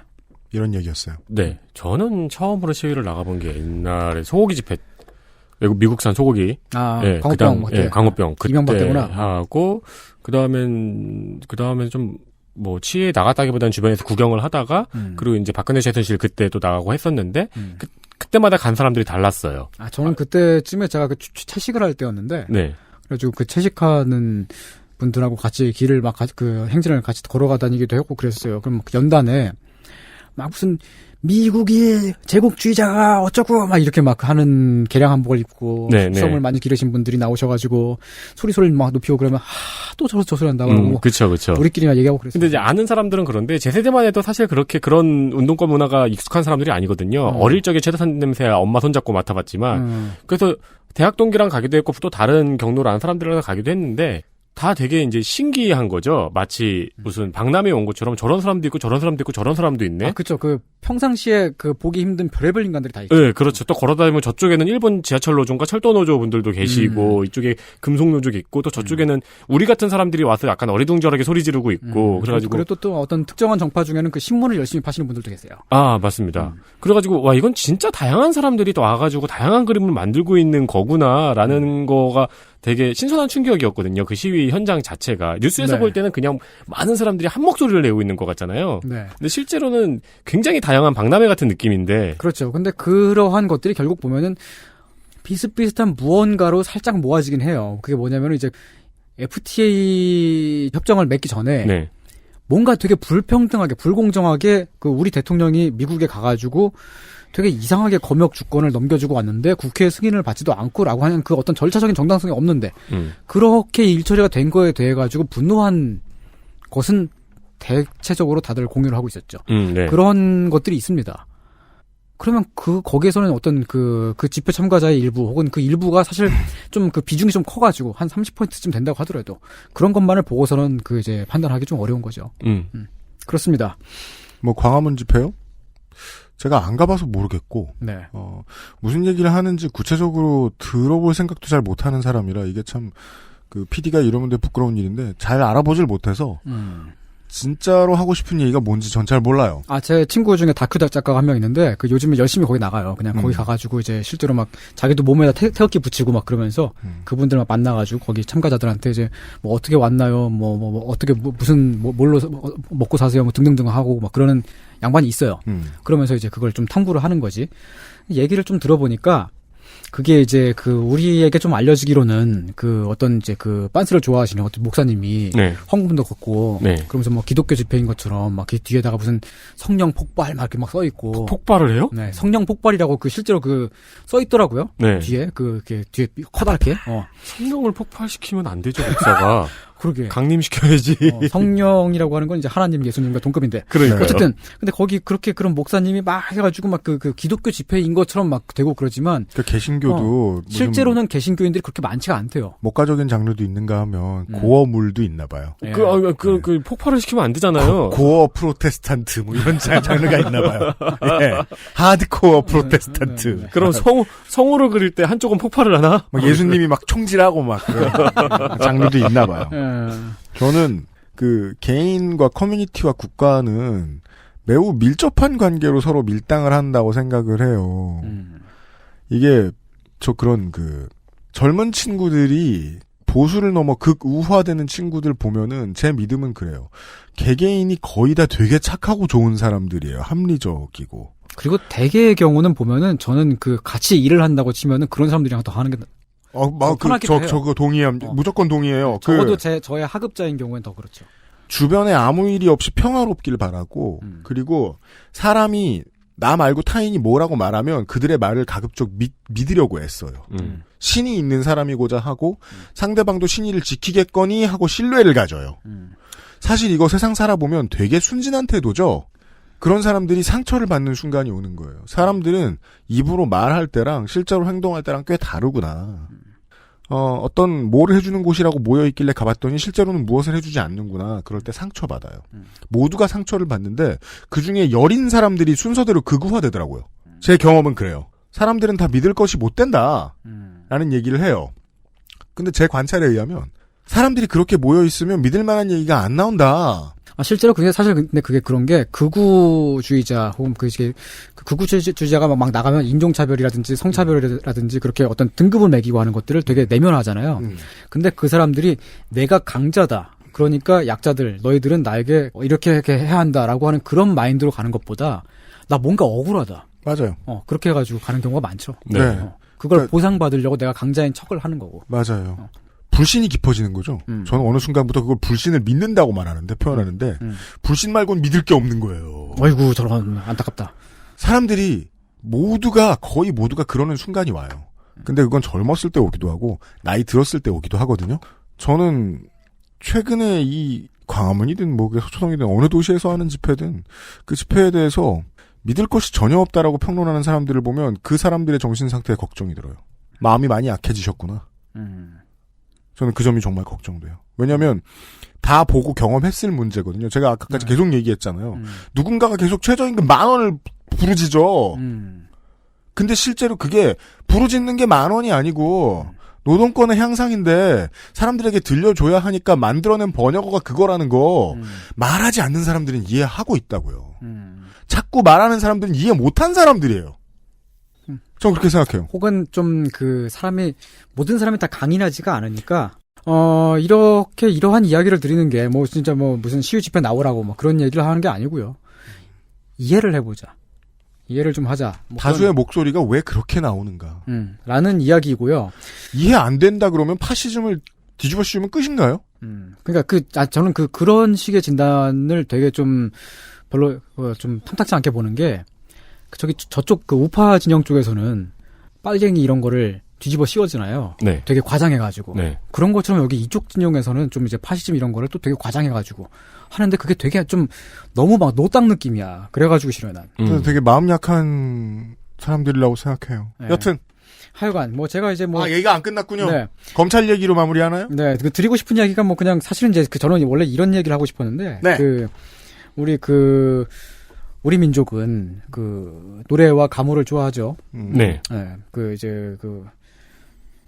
이런 얘기였어요. 네. 저는 처음으로 시위를 나가본 게 옛날에 소고기 집회 미국산 소고기. 광우병. 광우병. 이명박 때구나. 하고, 그 다음엔 좀, 치에 나갔다기보다는 주변에서 구경을 하다가, 그리고 이제 박근혜 최순실 그때 또 나가고 했었는데, 그때마다 간 사람들이 달랐어요. 저는 그때쯤에 제가 채식을 할 때였는데, 네. 그래가지고 채식하는 분들하고 같이 길을 행진을 같이 걸어가 다니기도 했고 그랬어요. 그럼 연단에, 무슨, 미국이 제국주의자가 어쩌고 이렇게 하는 개량 한복을 입고 수성을 많이 기르신 분들이 나오셔가지고 소리를 높이고 그러면 또 저 소리 한다고 하고 그쵸. 우리끼리만 얘기하고 그랬어요. 근데 이제 아는 사람들은 그런데 제 세대만 해도 사실 그렇게 그런 운동권 문화가 익숙한 사람들이 아니거든요. 어릴 적에 최대산 냄새 엄마 손잡고 맡아봤지만 그래서 대학 동기랑 가기도 했고 또 다른 경로로 아는 사람들이랑 가기도 했는데 다 되게 이제 신기한 거죠. 마치 무슨 박람회에 온 것처럼 저런 사람도 있고 저런 사람도 있고 저런 사람도 있네. 그렇죠. 평상시에 보기 힘든 별의별 인간들이 다 있죠. 네, 그렇죠. 또 걸어다니면 저쪽에는 일본 지하철 노조인가 철도 노조 분들도 계시고 이쪽에 금속 노조 있고 또 저쪽에는 우리 같은 사람들이 와서 약간 어리둥절하게 소리 지르고 있고 그래가지고 그리고 또 어떤 특정한 정파 중에는 신문을 열심히 파시는 분들도 계세요. 맞습니다. 그래가지고 와 이건 진짜 다양한 사람들이 또 와가지고 다양한 그림을 만들고 있는 거구나라는 거가 되게 신선한 충격이었거든요. 그 시위 현장 자체가. 뉴스에서 볼 때는 그냥 많은 사람들이 한 목소리를 내고 있는 것 같잖아요. 네. 근데 실제로는 굉장히 다양한 박람회 같은 느낌인데. 그렇죠. 근데 그러한 것들이 결국 보면은 비슷비슷한 무언가로 살짝 모아지긴 해요. 그게 뭐냐면 이제 FTA 협정을 맺기 전에 뭔가 되게 불평등하게, 불공정하게 그 우리 대통령이 미국에 가가지고 되게 이상하게 검역 주권을 넘겨주고 왔는데 국회 승인을 받지도 않고라고 하는 그 어떤 절차적인 정당성이 없는데 그렇게 일처리가 된 거에 대해 가지고 분노한 것은 대체적으로 다들 공유를 하고 있었죠. 네. 그런 것들이 있습니다. 그러면 거기에서는 어떤 그 집회 참가자의 일부, 혹은 그 일부가 사실 좀 그 비중이 좀 커가지고 한 30%쯤 된다고 하더라도 그런 것만을 보고서는 이제 판단하기 좀 어려운 거죠. 그렇습니다. 뭐 광화문 집회요? 제가 안 가봐서 모르겠고, 네. 무슨 얘기를 하는지 구체적으로 들어볼 생각도 잘 못하는 사람이라 이게 참, PD가 이러면 되게 부끄러운 일인데, 잘 알아보질 못해서, 진짜로 하고 싶은 얘기가 뭔지 전 잘 몰라요. 제 친구 중에 다큐 작가가 한 명 있는데, 요즘에 열심히 거기 나가요. 그냥 거기 가가지고 이제 실제로 막 자기도 몸에다 태극기 붙이고 막 그러면서 그분들 막 만나가지고 거기 참가자들한테 이제 뭐 어떻게 왔나요? 어떻게 뭘로 먹고 사세요? 뭐 등등등 하고 막 그러는 양반이 있어요. 그러면서 이제 그걸 좀 탐구를 하는 거지. 얘기를 좀 들어보니까 그게 이제 우리에게 좀 알려지기로는 어떤 이제 빤스를 좋아하시는 어떤 목사님이 네. 헌금도 걷고 네. 그러면서 뭐 기독교 집회인 것처럼 막 뒤에다가 무슨 성령 폭발 막 이렇게 막 써 있고 폭발을 해요? 네, 성령 폭발이라고 실제로 써 있더라고요. 네. 뒤에 뒤에 커다랗게. 성령을 폭발시키면 안 되죠, 목사가. 그러게. 강림시켜야지. 성령이라고 하는 건 이제 하나님, 예수님과 동급인데. 그러니까요. 어쨌든 근데 거기 그런 목사님이 막 해가지고 막 기독교 집회인 것처럼 막 되고 그러지만. 개신교도 실제로는 개신교인들이 그렇게 많지가 않대요. 목가적인 장르도 있는가 하면 고어물도 있나 봐요. 네. 폭발을 시키면 안 되잖아요. 고어 프로테스탄트 뭐 이런 장르가 있나 봐요. 네. 하드코어 프로테스탄트. 그럼 성우를 그릴 때 한쪽은 폭발을 하나? 막 예수님이 막 총질하고 막 그런 장르도 있나 봐요. 저는 개인과 커뮤니티와 국가는 매우 밀접한 관계로 서로 밀당을 한다고 생각을 해요. 이게 그런 젊은 친구들이 보수를 넘어 극우화되는 친구들 보면은 제 믿음은 그래요. 개개인이 거의 다 되게 착하고 좋은 사람들이에요. 합리적이고. 그리고 대개의 경우는 보면은 저는 같이 일을 한다고 치면은 그런 사람들이랑 더 하는 게 그거 동의합니다. 무조건 동의해요. 적어도 저의 하급자인 경우엔 더 그렇죠. 주변에 아무 일이 없이 평화롭길 바라고, 그리고 사람이 나 말고 타인이 뭐라고 말하면 그들의 말을 가급적 믿으려고 애써요. 신이 있는 사람이고자 하고, 상대방도 신의를 지키겠거니 하고 신뢰를 가져요. 사실 이거 세상 살아보면 되게 순진한 태도죠. 그런 사람들이 상처를 받는 순간이 오는 거예요. 사람들은 입으로 말할 때랑 실제로 행동할 때랑 꽤 다르구나. 어떤 뭐를 해주는 곳이라고 모여있길래 가봤더니 실제로는 무엇을 해주지 않는구나. 그럴 때 상처받아요. 모두가 상처를 받는데 그중에 여린 사람들이 순서대로 극우화되더라고요. 제 경험은 그래요. 사람들은 다 믿을 것이 못 된다. 라는 얘기를 해요. 근데 제 관찰에 의하면 사람들이 그렇게 모여있으면 믿을 만한 얘기가 안 나온다. 실제로 근데 그게 그런 게 극우주의자 혹은 극우주의자가 막 나가면 인종차별이라든지 성차별이라든지 그렇게 어떤 등급을 매기고 하는 것들을 되게 내면하잖아요. 근데 그 사람들이 내가 강자다. 그러니까 약자들, 너희들은 나에게 이렇게 해야 한다라고 하는 그런 마인드로 가는 것보다 나 뭔가 억울하다. 맞아요. 그렇게 해가지고 가는 경우가 많죠. 네. 그걸 보상받으려고 내가 강자인 척을 하는 거고. 맞아요. 불신이 깊어지는 거죠. 저는 어느 순간부터 그걸 불신을 믿는다고 표현하는데, 불신 말고는 믿을 게 없는 거예요. 아이고, 저런, 안타깝다. 사람들이 거의 모두가 그러는 순간이 와요. 근데 그건 젊었을 때 오기도 하고, 나이 들었을 때 오기도 하거든요. 저는, 최근에 이 광화문이든 서초동이든 어느 도시에서 하는 집회든, 그 집회에 대해서 믿을 것이 전혀 없다라고 평론하는 사람들을 보면 그 사람들의 정신 상태에 걱정이 들어요. 마음이 많이 약해지셨구나. 저는 그 점이 정말 걱정돼요. 왜냐하면 다 보고 경험했을 문제거든요. 제가 아까까지 계속 얘기했잖아요. 누군가가 계속 최저임금 10,000원을 부르짖어. 근데 실제로 그게 부르짖는 게 10,000원이 아니고 노동권의 향상인데 사람들에게 들려줘야 하니까 만들어낸 번역어가 그거라는 거 말하지 않는 사람들은 이해하고 있다고요. 자꾸 말하는 사람들은 이해 못한 사람들이에요. 전 그렇게 생각해요. 혹은 좀 모든 사람이 다 강인하지가 않으니까, 이러한 이야기를 드리는 게, 진짜 무슨 시위 집회 나오라고 그런 얘기를 하는 게 아니고요. 이해를 해보자. 이해를 좀 하자. 다수의 목소리가 왜 그렇게 나오는가. 라는 이야기이고요. 이해 안 된다 그러면 파시즘을 뒤집어 씌우면 끝인가요? 그러니까 저는 그런 식의 진단을 되게 좀 별로 좀 탐탁지 않게 보는 게 저쪽 그 우파 진영 쪽에서는 빨갱이 이런 거를 뒤집어 씌워주나요? 네. 되게 과장해가지고. 네. 그런 것처럼 여기 이쪽 진영에서는 좀 이제 파시즘 이런 거를 또 되게 과장해가지고 하는데 그게 되게 좀 너무 막 노땅 느낌이야. 그래가지고 싫어요, 난. 저는 되게 마음 약한 사람들이라고 생각해요. 네. 여튼. 하여간, 제가 이제 얘기가 안 끝났군요. 네. 검찰 얘기로 마무리하나요? 네. 드리고 싶은 이야기가 그냥 사실은 이제 저는 원래 이런 얘기를 하고 싶었는데. 네. 우리 민족은 노래와 가무를 좋아하죠. 네. 네.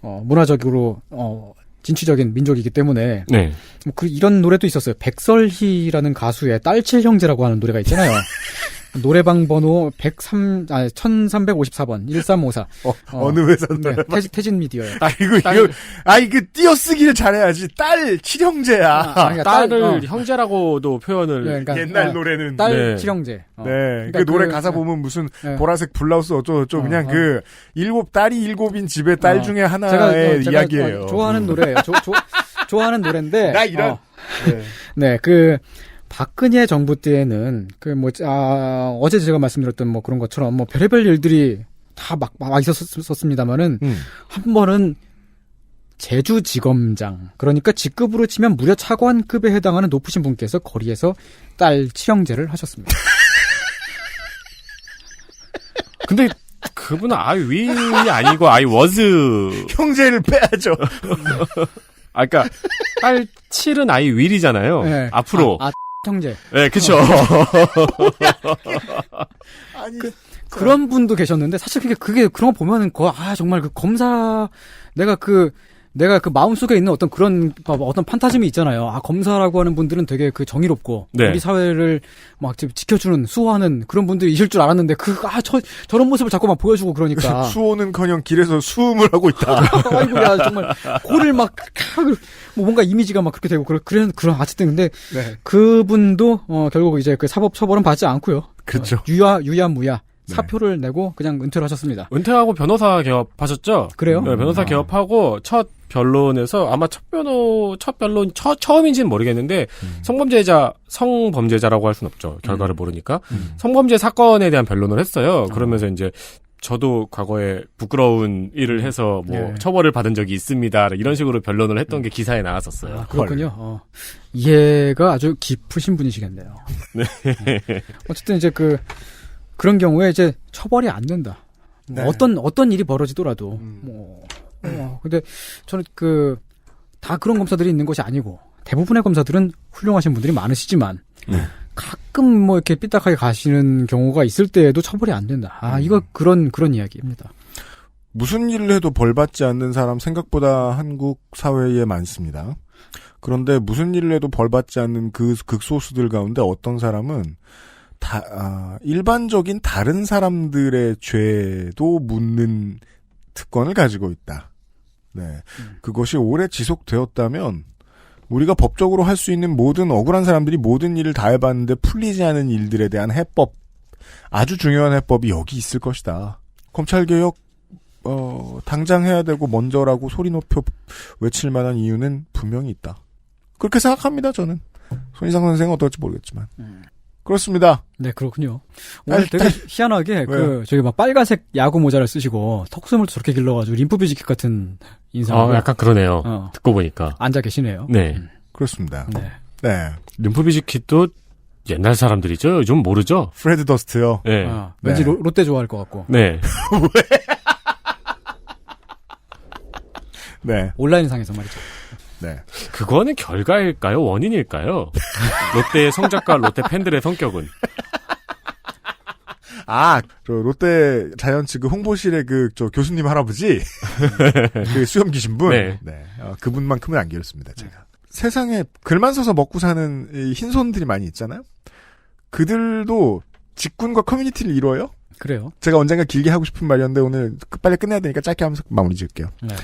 문화적으로 진취적인 민족이기 때문에 네. 이런 노래도 있었어요. 백설희라는 가수의 딸칠 형제라고 하는 노래가 있잖아요. 노래방 번호 1354번 1354. 어느 회사 노래? 네, 태진 미디어요. 이거 띄어쓰기를 잘해야지. 딸 칠형제야. 딸을 형제라고도 표현을. 네, 그러니까, 옛날 노래는. 딸 칠형제. 네. 그러니까 노래 가사 보면 무슨 보라색 블라우스 어쩌고저쩌고 그냥 딸이 7인 집의 딸 중에 하나의 제가 이야기예요. 좋아하는 노래예요. 좋아하는 노래인데. 나 이런. 네, 박근혜 정부 때에는 어제 제가 말씀드렸던 그런 것처럼 별의별 일들이 다 막 있었습니다만은 한 번은 제주지검장, 그러니까 직급으로 치면 무려 차관급에 해당하는 높으신 분께서 거리에서 딸 칠형제를 하셨습니다. 근데 그분은 윌이 아니고 was. 형제를 빼야죠. 그러니까 딸 칠은 윌이잖아요. 네. 앞으로. 형제. 네, 그쵸. 아니, 그런 분도 계셨는데, 사실 그게 그런 거 보면은, 정말 검사, 내가 마음속에 있는 어떤 판타즘이 있잖아요. 검사라고 하는 분들은 되게 정의롭고, 네. 우리 사회를 지켜주는, 수호하는 그런 분들이실 줄 알았는데, 저런 모습을 자꾸 보여주고 그러니까. 수호는커녕 길에서 수음을 하고 있다. 아이고야, 정말, 코를 뭔가 이미지가 그렇게 되고, 그런, 어쨌든, 근데, 네. 그분도, 결국 이제 사법 처벌은 받지 않고요. 그렇죠. 유야무야. 네. 사표를 내고 그냥 은퇴를 하셨습니다. 은퇴하고 변호사 개업하셨죠? 그래요? 네, 변호사 개업하고 첫 변론에서 아마 처음인지는 모르겠는데 성범죄자라고 할 수는 없죠. 결과를 모르니까. 성범죄 사건에 대한 변론을 했어요. 그러면서 이제 저도 과거에 부끄러운 일을 해서 처벌을 받은 적이 있습니다. 이런 식으로 변론을 했던 게 기사에 나왔었어요. 그렇군요. 이해가 아주 깊으신 분이시겠네요. 네. 어쨌든 이제 그런 경우에 이제 처벌이 안 된다. 네. 어떤 일이 벌어지더라도 근데 저는 다 그런 검사들이 있는 것이 아니고 대부분의 검사들은 훌륭하신 분들이 많으시지만 가끔 이렇게 삐딱하게 가시는 경우가 있을 때에도 처벌이 안 된다. 이거 그런 이야기입니다. 무슨 일을 해도 벌 받지 않는 사람 생각보다 한국 사회에 많습니다. 그런데 무슨 일을 해도 벌 받지 않는 그 극소수들 가운데 어떤 사람은 일반적인 다른 사람들의 죄도 묻는 특권을 가지고 있다. 네. 그것이 오래 지속되었다면 우리가 법적으로 할 수 있는 모든 억울한 사람들이 모든 일을 다 해봤는데 풀리지 않은 일들에 대한 해법, 아주 중요한 해법이 여기 있을 것이다. 검찰개혁 당장 해야 되고 먼저라고 소리 높여 외칠 만한 이유는 분명히 있다. 그렇게 생각합니다, 저는. 손희상 선생은 어떨지 모르겠지만. 그렇습니다. 네, 그렇군요. 오늘 되게 희한하게 빨간색 야구 모자를 쓰시고 턱수염을 저렇게 길러가지고 림프 비지킷 같은 인상. 약간 그러네요. 듣고 보니까. 앉아 계시네요. 네. 그렇습니다. 네. 림프 비지킷도 옛날 사람들이죠? 요즘 모르죠? 프레드 더스트요. 네. 왠지 롯데 좋아할 것 같고. 네. 네. 온라인상에서 말이죠. 네. 그거는 결과일까요? 원인일까요? 롯데의 성적과 롯데 팬들의 성격은. 롯데 자이언츠 홍보실의 교수님 할아버지. 수염 기신 분. 네. 그분만큼은 안 기렸습니다, 제가. 세상에 글만 써서 먹고 사는 흰손들이 많이 있잖아요? 그들도 직군과 커뮤니티를 이루어요? 그래요. 제가 언젠가 길게 하고 싶은 말이었는데 오늘 빨리 끝내야 되니까 짧게 하면서 마무리 지을게요. 네.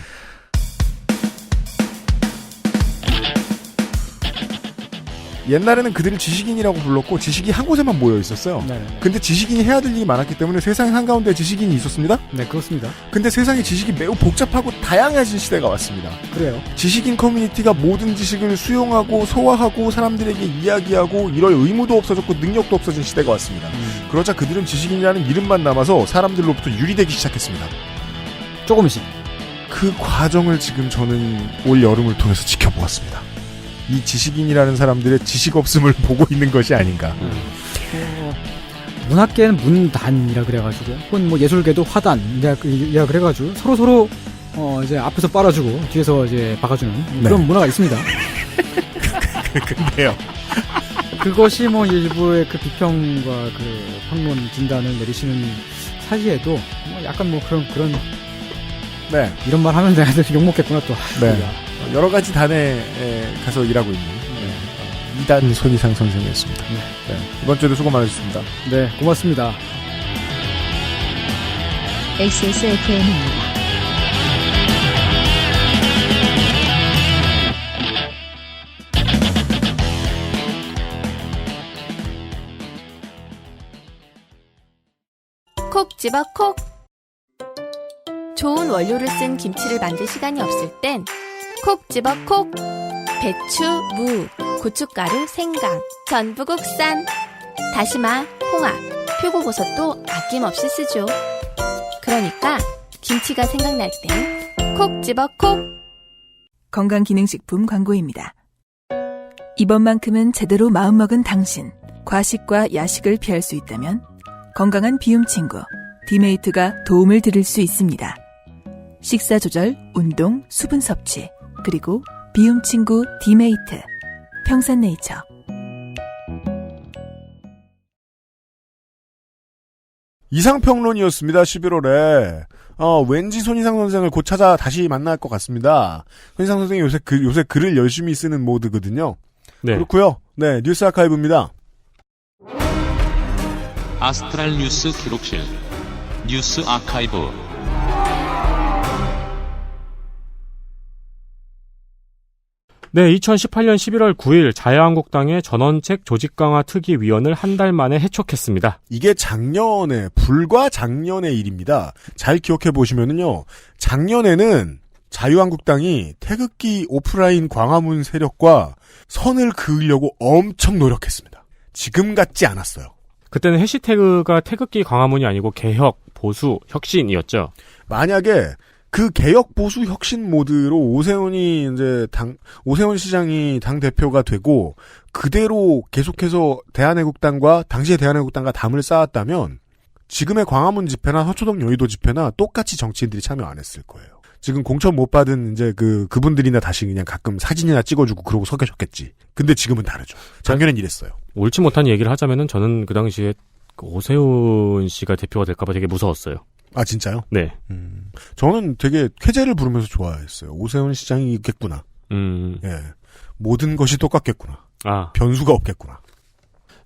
옛날에는 그들을 지식인이라고 불렀고 지식이 한 곳에만 모여 있었어요. 네. 근데 지식인이 해야 될 일이 많았기 때문에 세상 한가운데 지식인이 있었습니다. 네, 그렇습니다. 근데 세상의 지식이 매우 복잡하고 다양해진 시대가 왔습니다. 그래요. 지식인 커뮤니티가 모든 지식을 수용하고 소화하고 사람들에게 이야기하고 이럴 의무도 없어졌고 능력도 없어진 시대가 왔습니다. 그러자 그들은 지식인이라는 이름만 남아서 사람들로부터 유리되기 시작했습니다. 조금씩. 그 과정을 지금 저는 올 여름을 통해서 지켜보았습니다. 이 지식인이라는 사람들의 지식 없음을 보고 있는 것이 아닌가. 문학계는 문단이라 그래가지고, 혹은 뭐 예술계도 화단이라 그래가지고 서로 이제 앞에서 빨아주고 뒤에서 이제 박아주는 그런 문화가 있습니다. 근데요. 그것이 뭐 일부의 그 비평과 그 평론 진단을 내리시는 사이에도 뭐 약간 뭐 그런 네. 이런 말 하면 내가 욕먹겠구나 또. 네. 여러 가지 단에 가서 일하고 있는 2단 손희상 선생이었습니다. 네. 이번 주에도 수고 많으셨습니다. 네, 고맙습니다. XSFM입니다. 콕 집어 콕. 좋은 원료를 쓴 김치를 만들 시간이 없을 땐 콕 집어 콕. 배추, 무, 고춧가루, 생강, 전부 국산. 다시마, 홍합, 표고버섯도 아낌없이 쓰죠. 그러니까 김치가 생각날 땐 콕 집어 콕. 건강기능식품 광고입니다. 이번만큼은 제대로 마음먹은 당신. 과식과 야식을 피할 수 있다면 건강한 비움 친구 디메이트가 도움을 드릴 수 있습니다. 식사 조절, 운동, 수분 섭취, 그리고 비움 친구 디메이트. 평산네이처. 이상평론이었습니다. 11월에. 왠지 손희상 선생을 곧 찾아 다시 만날 것 같습니다. 손희상 선생이 요새 글을 열심히 쓰는 모드거든요. 네. 그렇고요. 네, 뉴스 아카이브입니다. 아스트랄 뉴스 기록실 뉴스 아카이브. 네, 2018년 11월 9일 자유한국당의 전원책 조직강화특위위원을 한 달 만에 해촉했습니다. 이게 불과 작년의 일입니다. 잘 기억해 보시면은요. 작년에는 자유한국당이 태극기 오프라인 광화문 세력과 선을 그으려고 엄청 노력했습니다. 지금 같지 않았어요. 그때는 해시태그가 태극기 광화문이 아니고 개혁, 보수, 혁신이었죠. 만약에 그 개혁 보수 혁신 모드로 오세훈 시장이 당 대표가 되고 그대로 계속해서 당시의 대한애국당과 담을 쌓았다면 지금의 광화문 집회나 서초동 여의도 집회나 똑같이 정치인들이 참여 안 했을 거예요. 지금 공천 못 받은 이제 그분들이나 다시 그냥 가끔 사진이나 찍어주고 그러고 서 계셨겠지. 근데 지금은 다르죠. 작년엔 이랬어요. 옳지 못한 얘기를 하자면은 저는 그 당시에 오세훈 씨가 대표가 될까봐 되게 무서웠어요. 아, 진짜요? 네. 저는 되게 쾌재를 부르면서 좋아했어요. 오세훈 시장이 있겠구나. 예. 모든 것이 똑같겠구나. 아. 변수가 없겠구나.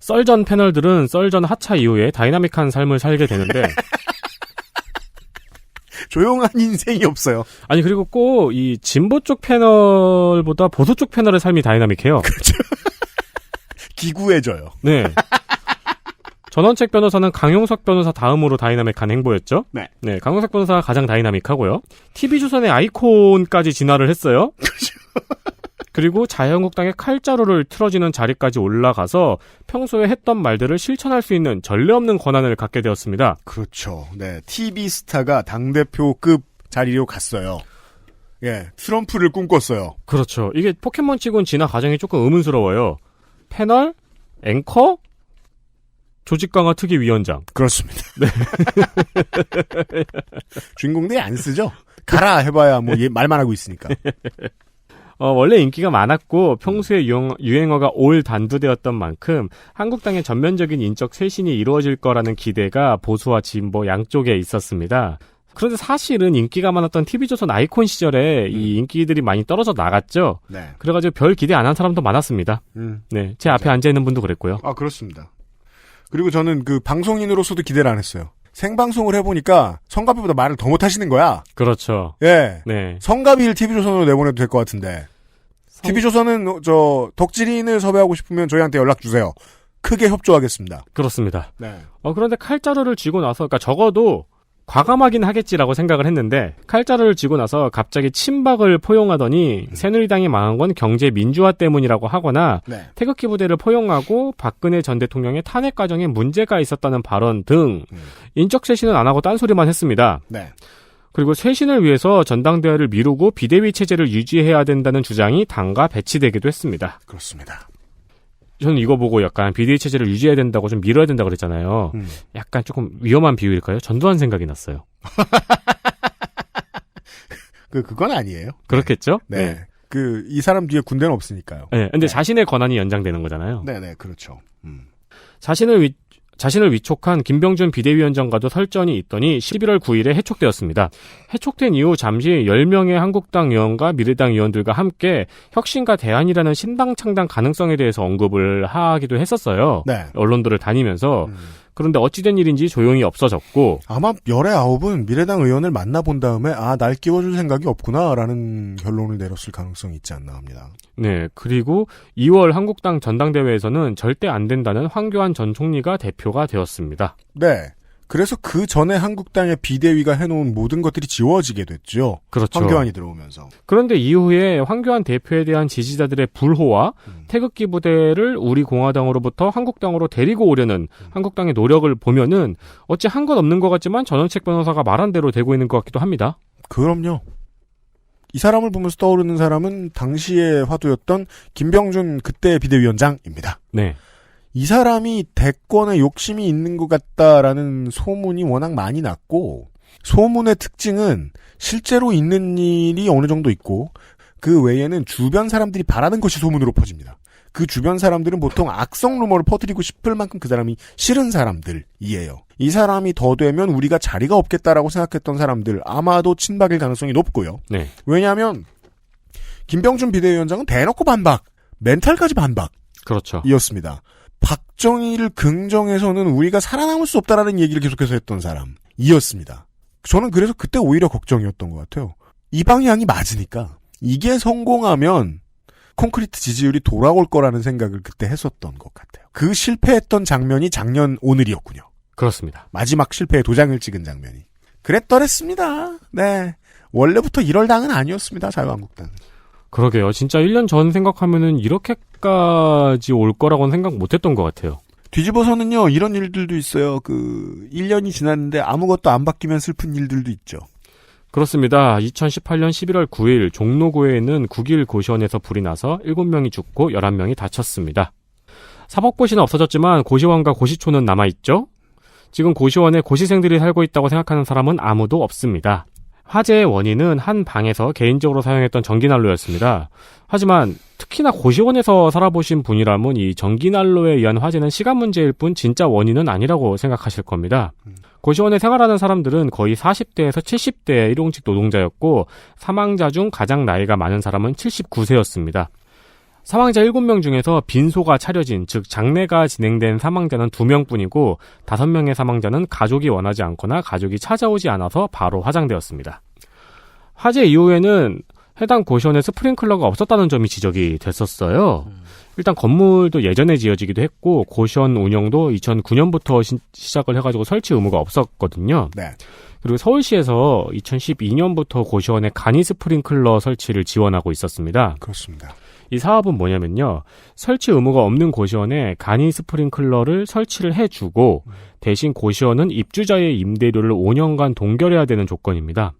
썰전 패널들은 썰전 하차 이후에 다이나믹한 삶을 살게 되는데. 조용한 인생이 없어요. 아니, 그리고 꼭 이 진보 쪽 패널보다 보수 쪽 패널의 삶이 다이나믹해요. 그렇죠. 기구해져요. 네. 전원책 변호사는 강용석 변호사 다음으로 다이나믹한 행보였죠. 네. 네, 강용석 변호사가 가장 다이나믹하고요. TV조선의 아이콘까지 진화를 했어요. 그리고 자유한국당의 칼자루를 틀어지는 자리까지 올라가서 평소에 했던 말들을 실천할 수 있는 전례 없는 권한을 갖게 되었습니다. 그렇죠. 네, TV 스타가 당대표급 자리로 갔어요. 예, 트럼프를 꿈꿨어요. 그렇죠. 이게 포켓몬치고는 진화 과정이 조금 의문스러워요. 패널, 앵커, 조직강화특위위원장. 그렇습니다. 네. 주인공들이 안 쓰죠? 가라 해봐야 뭐 말만 하고 있으니까. 원래 인기가 많았고 평소에 유행어가 올 단두대였던 만큼 한국당의 전면적인 인적 쇄신이 이루어질 거라는 기대가 보수와 진보 양쪽에 있었습니다. 그런데 사실은 인기가 많았던 TV조선 아이콘 시절에 이 인기들이 많이 떨어져 나갔죠. 네. 그래가지고 별 기대 안 한 사람도 많았습니다. 네, 제 앞에 앉아있는 분도 그랬고요. 아, 그렇습니다. 그리고 저는 방송인으로서도 기대를 안 했어요. 생방송을 해보니까 성가비보다 말을 더 못하시는 거야. 그렇죠. 예. 네. 성가비를 TV조선으로 내보내도 될 것 같은데. TV조선은 덕질인을 섭외하고 싶으면 저희한테 연락 주세요. 크게 협조하겠습니다. 그렇습니다. 네. 그런데 칼자루를 쥐고 나서, 그러니까 적어도 과감하긴 하겠지라고 생각을 했는데, 칼자루를 쥐고 나서 갑자기 친박을 포용하더니 새누리당이 망한 건 경제 민주화 때문이라고 하거나, 네. 태극기 부대를 포용하고 박근혜 전 대통령의 탄핵 과정에 문제가 있었다는 발언 등 인적 쇄신은 안 하고 딴소리만 했습니다. 네. 그리고 쇄신을 위해서 전당대회를 미루고 비대위 체제를 유지해야 된다는 주장이 당과 배치되기도 했습니다. 그렇습니다. 저는 이거 보고 약간 비대위 체제를 유지해야 된다고 좀 미뤄야 된다고 그랬잖아요. 약간 조금 위험한 비유일까요? 전두환 생각이 났어요. 그건 아니에요. 그렇겠죠? 네. 이 사람 뒤에 군대는 없으니까요. 네. 근데 자신의 권한이 연장되는 거잖아요. 네네, 그렇죠. 자신을 위촉한 김병준 비대위원장과도 설전이 있더니 11월 9일에 해촉되었습니다. 해촉된 이후 잠시 10명의 한국당 의원과 미래당 의원들과 함께 혁신과 대안이라는 신당 창당 가능성에 대해서 언급을 하기도 했었어요. 네. 언론들을 다니면서. 그런데 어찌된 일인지 조용히 없어졌고. 아마 열의 9은 미래당 의원을 만나본 다음에 날 끼워줄 생각이 없구나라는 결론을 내렸을 가능성이 있지 않나 합니다. 네. 그리고 2월 한국당 전당대회에서는 절대 안 된다는 황교안 전 총리가 대표가 되었습니다. 네. 그래서 그 전에 한국당의 비대위가 해놓은 모든 것들이 지워지게 됐죠. 그렇죠. 황교안이 들어오면서. 그런데 이후에 황교안 대표에 대한 지지자들의 불호와 태극기 부대를 우리 공화당으로부터 한국당으로 데리고 오려는 한국당의 노력을 보면은 어찌 한 건 없는 것 같지만 전원책 변호사가 말한 대로 되고 있는 것 같기도 합니다. 그럼요. 이 사람을 보면서 떠오르는 사람은 당시의 화두였던 김병준 그때 비대위원장입니다. 네. 이 사람이 대권에 욕심이 있는 것 같다라는 소문이 워낙 많이 났고, 소문의 특징은 실제로 있는 일이 어느 정도 있고, 그 외에는 주변 사람들이 바라는 것이 소문으로 퍼집니다. 그 주변 사람들은 보통 악성 루머를 퍼뜨리고 싶을 만큼 그 사람이 싫은 사람들이에요. 이 사람이 더 되면 우리가 자리가 없겠다라고 생각했던 사람들, 아마도 친박일 가능성이 높고요. 네. 왜냐하면 김병준 비대위원장은 대놓고 반박, 멘탈까지 반박. 그렇죠. 이었습니다. 박정희를 긍정해서는 우리가 살아남을 수 없다라는 얘기를 계속해서 했던 사람이었습니다. 저는 그래서 그때 오히려 걱정이었던 것 같아요. 이 방향이 맞으니까 이게 성공하면 콘크리트 지지율이 돌아올 거라는 생각을 그때 했었던 것 같아요. 그 실패했던 장면이 작년 오늘이었군요. 그렇습니다. 마지막 실패의 도장을 찍은 장면이. 그랬더랬습니다. 네. 원래부터 이럴 당은 아니었습니다. 자유한국당. 그러게요. 진짜 1년 전 생각하면은 이렇게까지 올 거라고는 생각 못했던 것 같아요. 뒤집어서는요, 이런 일들도 있어요. 1년이 지났는데 아무것도 안 바뀌면 슬픈 일들도 있죠. 그렇습니다. 2018년 11월 9일 종로구에는 9길 고시원에서 불이 나서 7명이 죽고 11명이 다쳤습니다. 사법고시는 없어졌지만 고시원과 고시촌은 남아있죠? 지금 고시원에 고시생들이 살고 있다고 생각하는 사람은 아무도 없습니다. 화재의 원인은 한 방에서 개인적으로 사용했던 전기난로였습니다. 하지만 특히나 고시원에서 살아보신 분이라면 이 전기난로에 의한 화재는 시간 문제일 뿐 진짜 원인은 아니라고 생각하실 겁니다. 고시원에 생활하는 사람들은 거의 40대에서 70대 일용직 노동자였고 사망자 중 가장 나이가 많은 사람은 79세였습니다. 사망자 7명 중에서 빈소가 차려진, 즉 장례가 진행된 사망자는 2명뿐이고 5명의 사망자는 가족이 원하지 않거나 가족이 찾아오지 않아서 바로 화장되었습니다. 화재 이후에는 해당 고시원에 스프링클러가 없었다는 점이 지적이 됐었어요. 일단 건물도 예전에 지어지기도 했고 고시원 운영도 2009년부터 시작을 해가지고 설치 의무가 없었거든요. 네. 그리고 서울시에서 2012년부터 고시원에 간이 스프링클러 설치를 지원하고 있었습니다. 그렇습니다. 이 사업은 뭐냐면요. 설치 의무가 없는 고시원에 간이 스프링클러를 설치를 해주고 대신 고시원은 입주자의 임대료를 5년간 동결해야 되는 조건입니다.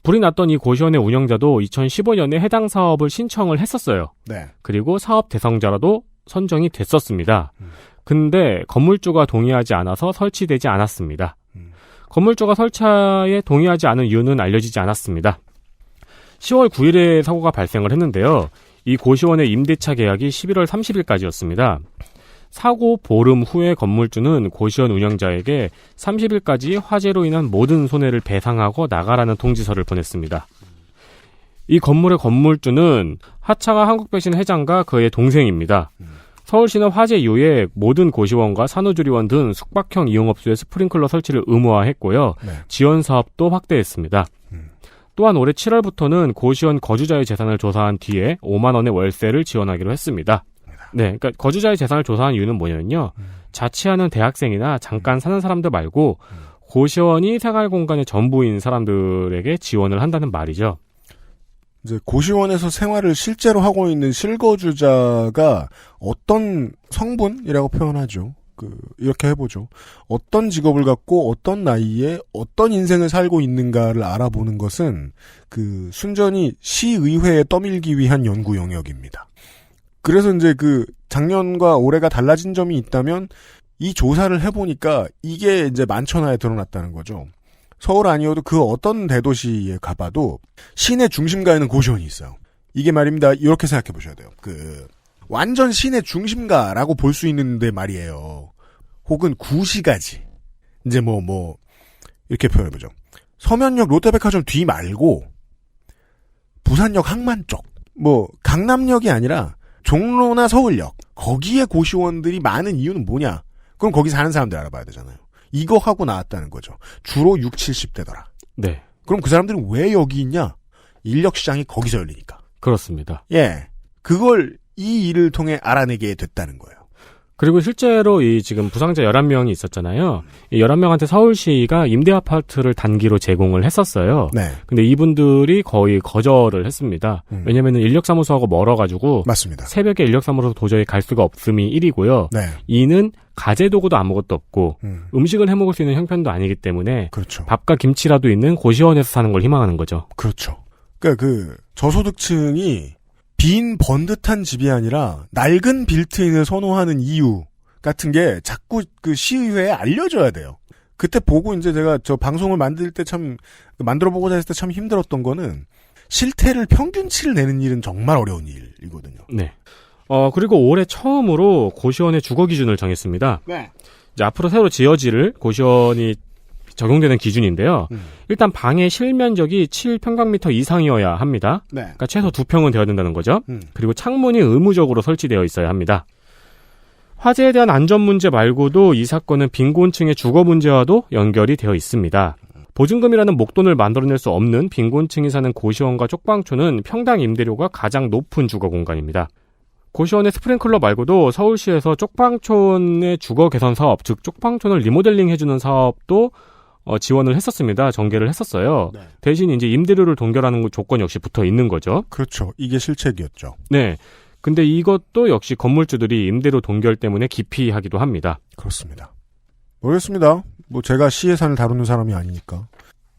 불이 났던 이 고시원의 운영자도 2015년에 해당 사업을 신청을 했었어요. 네. 그리고 사업 대상자라도 선정이 됐었습니다. 근데 건물주가 동의하지 않아서 설치되지 않았습니다. 건물주가 설치에 동의하지 않은 이유는 알려지지 않았습니다. 10월 9일에 사고가 발생을 했는데요. 이 고시원의 임대차 계약이 11월 30일까지였습니다. 사고 보름 후에 건물주는 고시원 운영자에게 30일까지 화재로 인한 모든 손해를 배상하고 나가라는 통지서를 보냈습니다. 이 건물의 건물주는 하창하 한국백신 회장과 그의 동생입니다. 서울시는 화재 이후에 모든 고시원과 산후조리원 등 숙박형 이용업소에 스프링클러 설치를 의무화했고요. 네. 지원 사업도 확대했습니다. 또한 올해 7월부터는 고시원 거주자의 재산을 조사한 뒤에 5만 원의 월세를 지원하기로 했습니다. 네, 그러니까 거주자의 재산을 조사한 이유는 뭐냐면요. 자취하는 대학생이나 잠깐 사는 사람들 말고 고시원이 생활 공간의 전부인 사람들에게 지원을 한다는 말이죠. 이제 고시원에서 생활을 실제로 하고 있는 실거주자가 어떤 성분이라고 표현하죠. 이렇게 해보죠. 어떤 직업을 갖고 어떤 나이에 어떤 인생을 살고 있는가를 알아보는 것은 순전히 시의회에 떠밀기 위한 연구 영역입니다. 그래서 이제 작년과 올해가 달라진 점이 있다면 이 조사를 해보니까 이게 이제 만천하에 드러났다는 거죠. 서울 아니어도 그 어떤 대도시에 가봐도 시내 중심가에는 고시원이 있어요. 이게 말입니다. 이렇게 생각해 보셔야 돼요. 완전 시내 중심가라고 볼 수 있는데 말이에요. 혹은 구시가지. 이제 이렇게 표현해보죠. 서면역 롯데백화점 뒤 말고 부산역 항만 쪽. 강남역이 아니라 종로나 서울역. 거기에 고시원들이 많은 이유는 뭐냐? 그럼 거기 사는 사람들 알아봐야 되잖아요. 이거 하고 나왔다는 거죠. 주로 60, 70대더라. 네. 그럼 그 사람들은 왜 여기 있냐? 인력시장이 거기서 열리니까. 그렇습니다. 예. 그걸 이 일을 통해 알아내게 됐다는 거예요. 그리고 실제로 지금 부상자 11명이 있었잖아요. 이 11명한테 서울시가 임대 아파트를 단기로 제공을 했었어요. 네. 근데 이분들이 거의 거절을 했습니다. 왜냐면은 인력사무소하고 멀어가지고. 맞습니다. 새벽에 인력사무소 도저히 갈 수가 없음이 1이고요. 네. 2는 가재도구도 아무것도 없고 음식을 해먹을 수 있는 형편도 아니기 때문에 그렇죠. 밥과 김치라도 있는 고시원에서 사는 걸 희망하는 거죠. 그렇죠. 그러니까 저소득층이 빈 번듯한 집이 아니라 낡은 빌트인을 선호하는 이유 같은 게 자꾸 시의회에 알려져야 돼요. 그때 보고 이제 제가 저 방송을 만들 때 만들어보고자 했을 때 참 힘들었던 거는 실태를 평균치를 내는 일은 정말 어려운 일이거든요. 네. 그리고 올해 처음으로 고시원의 주거 기준을 정했습니다. 네. 이제 앞으로 새로 지어질 고시원이 적용되는 기준인데요. 일단 방의 실면적이 7평방미터 이상이어야 합니다. 네. 그러니까 최소 2평은 되어야 된다는 거죠. 그리고 창문이 의무적으로 설치되어 있어야 합니다. 화재에 대한 안전 문제 말고도 이 사건은 빈곤층의 주거 문제와도 연결이 되어 있습니다. 보증금이라는 목돈을 만들어낼 수 없는 빈곤층이 사는 고시원과 쪽방촌은 평당 임대료가 가장 높은 주거 공간입니다. 고시원의 스프링클러 말고도 서울시에서 쪽방촌의 주거 개선 사업, 즉 쪽방촌을 리모델링 해주는 사업도 지원을 했었습니다. 전개를 했었어요. 네. 대신 이제 임대료를 동결하는 조건 역시 붙어 있는 거죠. 그렇죠. 이게 실책이었죠. 네. 근데 이것도 역시 건물주들이 임대료 동결 때문에 기피하기도 합니다. 그렇습니다. 모르겠습니다. 제가 시 예산을 다루는 사람이 아니니까.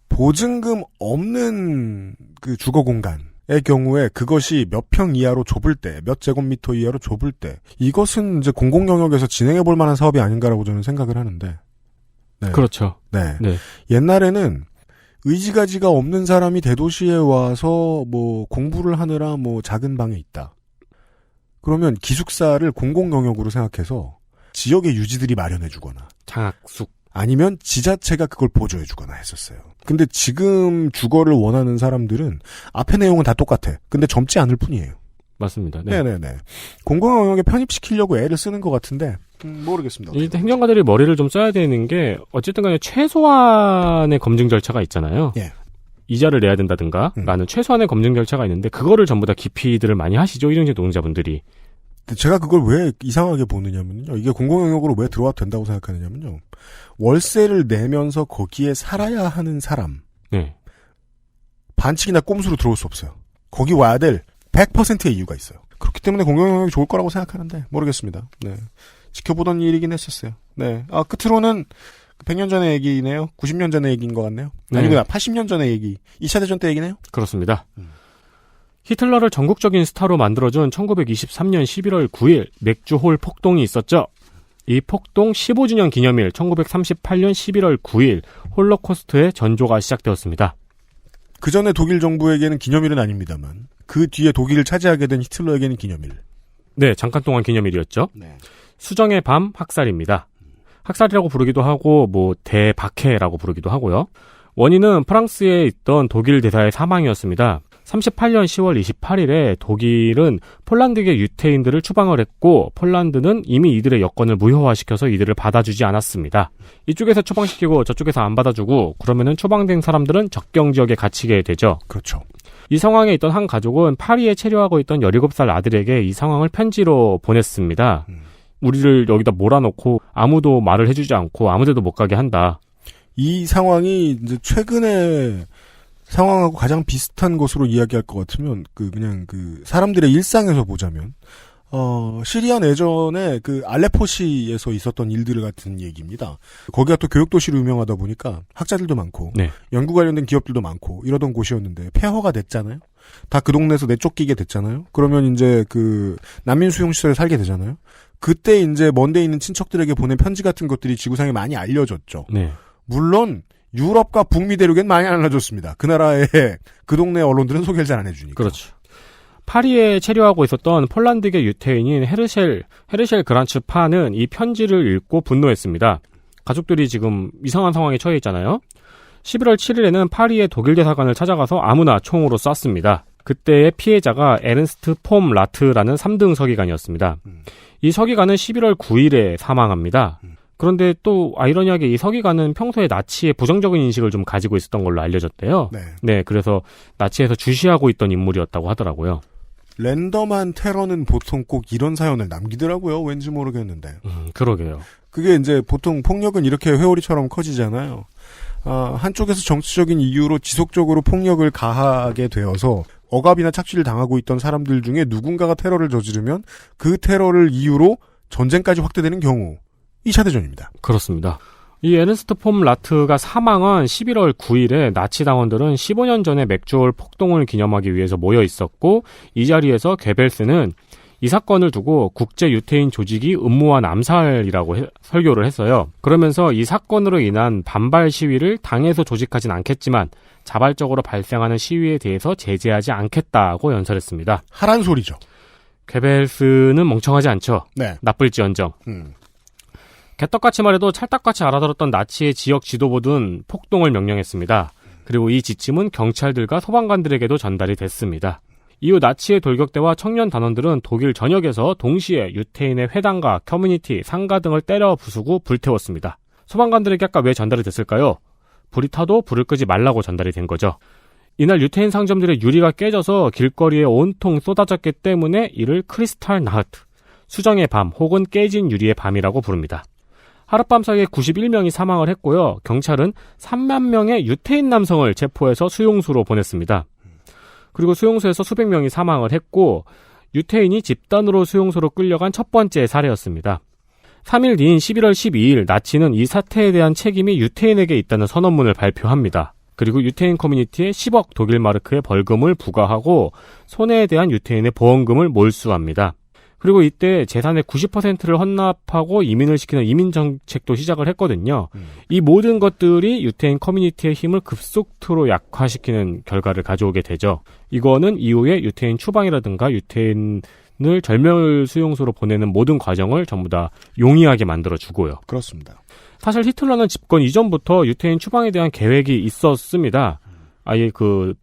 보증금 없는 주거 공간의 경우에 그것이 몇 평 이하로 좁을 때, 몇 제곱미터 이하로 좁을 때, 이것은 이제 공공 영역에서 진행해 볼 만한 사업이 아닌가라고 저는 생각을 하는데. 네. 그렇죠. 네. 네. 옛날에는 의지가지가 없는 사람이 대도시에 와서 공부를 하느라 작은 방에 있다. 그러면 기숙사를 공공 영역으로 생각해서 지역의 유지들이 마련해 주거나 장학숙 아니면 지자체가 그걸 보조해 주거나 했었어요. 근데 지금 주거를 원하는 사람들은 앞의 내용은 다 똑같아. 근데 젊지 않을 뿐이에요. 맞습니다. 네. 네네네. 공공 영역에 편입시키려고 애를 쓰는 것 같은데 모르겠습니다. 일단 행정가들이 머리를 좀 써야 되는 게 어쨌든 간에 최소한의 검증 절차가 있잖아요. 예. 이자를 내야 된다든가 라는 최소한의 검증 절차가 있는데 그거를 전부 다 기피들을 많이 하시죠. 일용직 노동자분들이. 제가 그걸 왜 이상하게 보느냐면요. 이게 공공영역으로 왜 들어와도 된다고 생각하느냐면요. 월세를 내면서 거기에 살아야 하는 사람. 네. 반칙이나 꼼수로 들어올 수 없어요. 거기 와야 될 100%의 이유가 있어요. 그렇기 때문에 공공영역이 좋을 거라고 생각하는데 모르겠습니다. 네. 지켜보던 일이긴 했었어요. 네. 끝으로는 100년 전의 얘기네요. 90년 전의 얘기인 것 같네요. 네. 아니구나. 80년 전의 얘기. 2차 대전 때 얘기네요. 그렇습니다. 히틀러를 전국적인 스타로 만들어준 1923년 11월 9일 맥주홀 폭동이 있었죠. 이 폭동 15주년 기념일 1938년 11월 9일 홀로코스트의 전조가 시작되었습니다. 그 전에 독일 정부에게는 기념일은 아닙니다만 그 뒤에 독일을 차지하게 된 히틀러에게는 기념일. 네, 잠깐 동안 기념일이었죠. 네. 수정의 밤 학살입니다. 학살이라고 부르기도 하고 대박해라고 부르기도 하고요. 원인은 프랑스에 있던 독일 대사의 사망이었습니다. 38년 10월 28일에 독일은 폴란드계 유태인들을 추방을 했고 폴란드는 이미 이들의 여권을 무효화시켜서 이들을 받아주지 않았습니다. 이쪽에서 추방시키고 저쪽에서 안 받아주고 그러면은 추방된 사람들은 적경 지역에 갇히게 되죠. 그렇죠. 이 상황에 있던 한 가족은 파리에 체류하고 있던 17살 아들에게 이 상황을 편지로 보냈습니다. 우리를 여기다 몰아놓고 아무도 말을 해주지 않고 아무데도 못 가게 한다. 이 상황이 이제 최근에 상황하고 가장 비슷한 것으로 이야기할 것 같으면 그냥 사람들의 일상에서 보자면 시리아 내전에 알레포시에서 있었던 일들 같은 얘기입니다. 거기가 또 교육도시로 유명하다 보니까 학자들도 많고 네. 연구 관련된 기업들도 많고 이러던 곳이었는데 폐허가 됐잖아요. 다 그 동네에서 내쫓기게 됐잖아요. 그러면 이제 난민 수용 시설에 살게 되잖아요. 그때 이제 먼데 있는 친척들에게 보낸 편지 같은 것들이 지구상에 많이 알려졌죠. 네. 물론 유럽과 북미 대륙엔 많이 안 알려졌습니다. 그 나라의 그 동네 언론들은 소개를 잘 안 해주니까. 그렇죠. 파리에 체류하고 있었던 폴란드계 유태인인 헤르셸 그란츠 파는 이 편지를 읽고 분노했습니다. 가족들이 지금 이상한 상황에 처해 있잖아요. 11월 7일에는 파리의 독일 대사관을 찾아가서 아무나 총으로 쐈습니다. 그때의 피해자가 에른스트 폼 라트라는 3등 서기관이었습니다. 이 서기관은 11월 9일에 사망합니다. 그런데 또 아이러니하게 이 서기관은 평소에 나치의 부정적인 인식을 좀 가지고 있었던 걸로 알려졌대요. 네, 그래서 나치에서 주시하고 있던 인물이었다고 하더라고요. 랜덤한 테러는 보통 꼭 이런 사연을 남기더라고요. 왠지 모르겠는데. 그러게요. 그게 이제 보통 폭력은 이렇게 회오리처럼 커지잖아요. 한쪽에서 정치적인 이유로 지속적으로 폭력을 가하게 되어서 억압이나 착취를 당하고 있던 사람들 중에 누군가가 테러를 저지르면 그 테러를 이유로 전쟁까지 확대되는 경우 2차 대전입니다. 그렇습니다. 이 에른스트 폼 라트가 사망한 11월 9일에 나치 당원들은 15년 전에 맥주홀 폭동을 기념하기 위해서 모여 있었고 이 자리에서 괴벨스는 이 사건을 두고 국제 유태인 조직이 음모한 암살이라고 설교를 했어요. 그러면서 이 사건으로 인한 반발 시위를 당에서 조직하진 않겠지만 자발적으로 발생하는 시위에 대해서 제재하지 않겠다고 연설했습니다. 하란 소리죠. 괴벨스는 멍청하지 않죠. 네. 나쁠지언정. 개떡같이 말해도 찰떡같이 알아들었던 나치의 지역 지도부는 폭동을 명령했습니다. 그리고 이 지침은 경찰들과 소방관들에게도 전달이 됐습니다. 이후 나치의 돌격대와 청년 단원들은 독일 전역에서 동시에 유태인의 회당과 커뮤니티, 상가 등을 때려 부수고 불태웠습니다. 소방관들에게 아까 왜 전달이 됐을까요? 불이 타도 불을 끄지 말라고 전달이 된 거죠. 이날 유태인 상점들의 유리가 깨져서 길거리에 온통 쏟아졌기 때문에 이를 크리스탈 나흐트, 수정의 밤 혹은 깨진 유리의 밤이라고 부릅니다. 하룻밤 사이에 91명이 사망을 했고요. 경찰은 3만 명의 유태인 남성을 체포해서 수용소로 보냈습니다. 그리고 수용소에서 수백 명이 사망을 했고 유태인이 집단으로 수용소로 끌려간 첫 번째 사례였습니다. 3일 뒤인 11월 12일 나치는 이 사태에 대한 책임이 유태인에게 있다는 선언문을 발표합니다. 그리고 유태인 커뮤니티에 10억 독일 마르크의 벌금을 부과하고 손해에 대한 유태인의 보험금을 몰수합니다. 그리고 이때 재산의 90%를 헌납하고 이민을 시키는 이민 정책도 시작을 했거든요. 이 모든 것들이 유태인 커뮤니티의 힘을 급속도로 약화시키는 결과를 가져오게 되죠. 이거는 이후에 유태인 추방이라든가 유태인을 절멸 수용소로 보내는 모든 과정을 전부 다 용이하게 만들어주고요. 그렇습니다. 사실 히틀러는 집권 이전부터 유태인 추방에 대한 계획이 있었습니다. 아예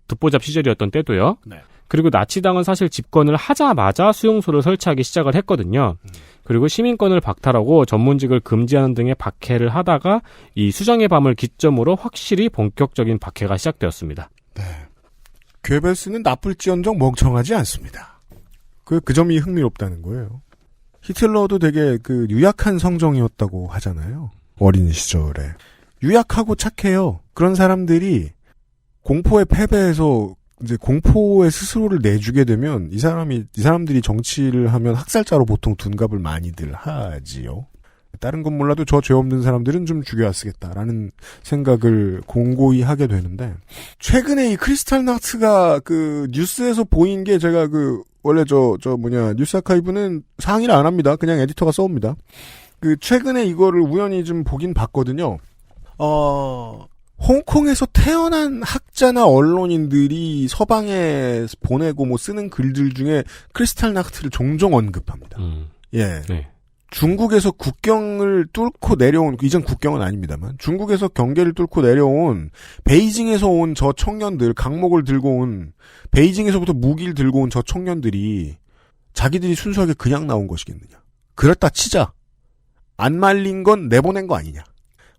듣보잡 시절이었던 때도요. 네. 그리고 나치당은 사실 집권을 하자마자 수용소를 설치하기 시작을 했거든요. 그리고 시민권을 박탈하고 전문직을 금지하는 등의 박해를 하다가 이 수정의 밤을 기점으로 확실히 본격적인 박해가 시작되었습니다. 네. 괴벨스는 나쁠지언정 멍청하지 않습니다. 그 점이 흥미롭다는 거예요. 히틀러도 되게 유약한 성정이었다고 하잖아요. 어린 시절에. 유약하고 착해요. 그런 사람들이 공포에 패배해서 이제 공포의 스스로를 내주게 되면 이 사람들이 정치를 하면 학살자로 보통 둔갑을 많이들 하지요. 다른 건 몰라도 저 죄 없는 사람들은 좀 죽여야 쓰겠다라는 생각을 공고히 하게 되는데 최근에 이 크리스탈 나트가 뉴스에서 보인 게 제가 원래 뉴스 아카이브는 상의를 안 합니다. 그냥 에디터가 써옵니다. 최근에 이거를 우연히 좀 보긴 봤거든요. 홍콩에서 태어난 학자나 언론인들이 서방에 보내고 쓰는 글들 중에 크리스탈 나흐트를 종종 언급합니다. 예. 네. 중국에서 국경을 뚫고 내려온, 이전 국경은 아닙니다만, 중국에서 경계를 뚫고 내려온, 베이징에서 온 저 청년들, 강목을 들고 온, 베이징에서부터 무기를 들고 온 저 청년들이, 자기들이 순수하게 그냥 나온 것이겠느냐. 그렇다 치자. 안 말린 건 내보낸 거 아니냐.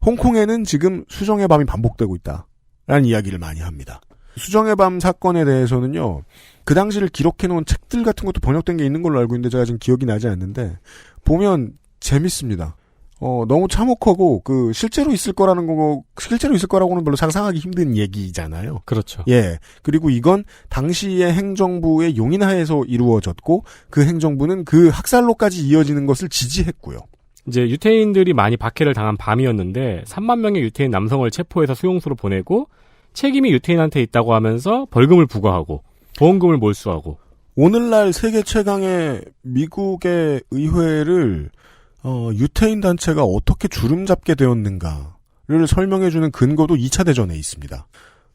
홍콩에는 지금 수정의 밤이 반복되고 있다. 라는 이야기를 많이 합니다. 수정의 밤 사건에 대해서는요, 그 당시를 기록해놓은 책들 같은 것도 번역된 게 있는 걸로 알고 있는데 제가 지금 기억이 나지 않는데, 보면 재밌습니다. 너무 참혹하고, 실제로 있을 거라고는 별로 상상하기 힘든 얘기잖아요. 그렇죠. 예. 그리고 이건 당시의 행정부의 용인하에서 이루어졌고, 그 행정부는 그 학살로까지 이어지는 것을 지지했고요. 이제 유태인들이 많이 박해를 당한 밤이었는데 3만 명의 유태인 남성을 체포해서 수용소로 보내고 책임이 유태인한테 있다고 하면서 벌금을 부과하고 보험금을 몰수하고 오늘날 세계 최강의 미국의 의회를 유태인 단체가 어떻게 주름잡게 되었는가를 설명해주는 근거도 2차 대전에 있습니다.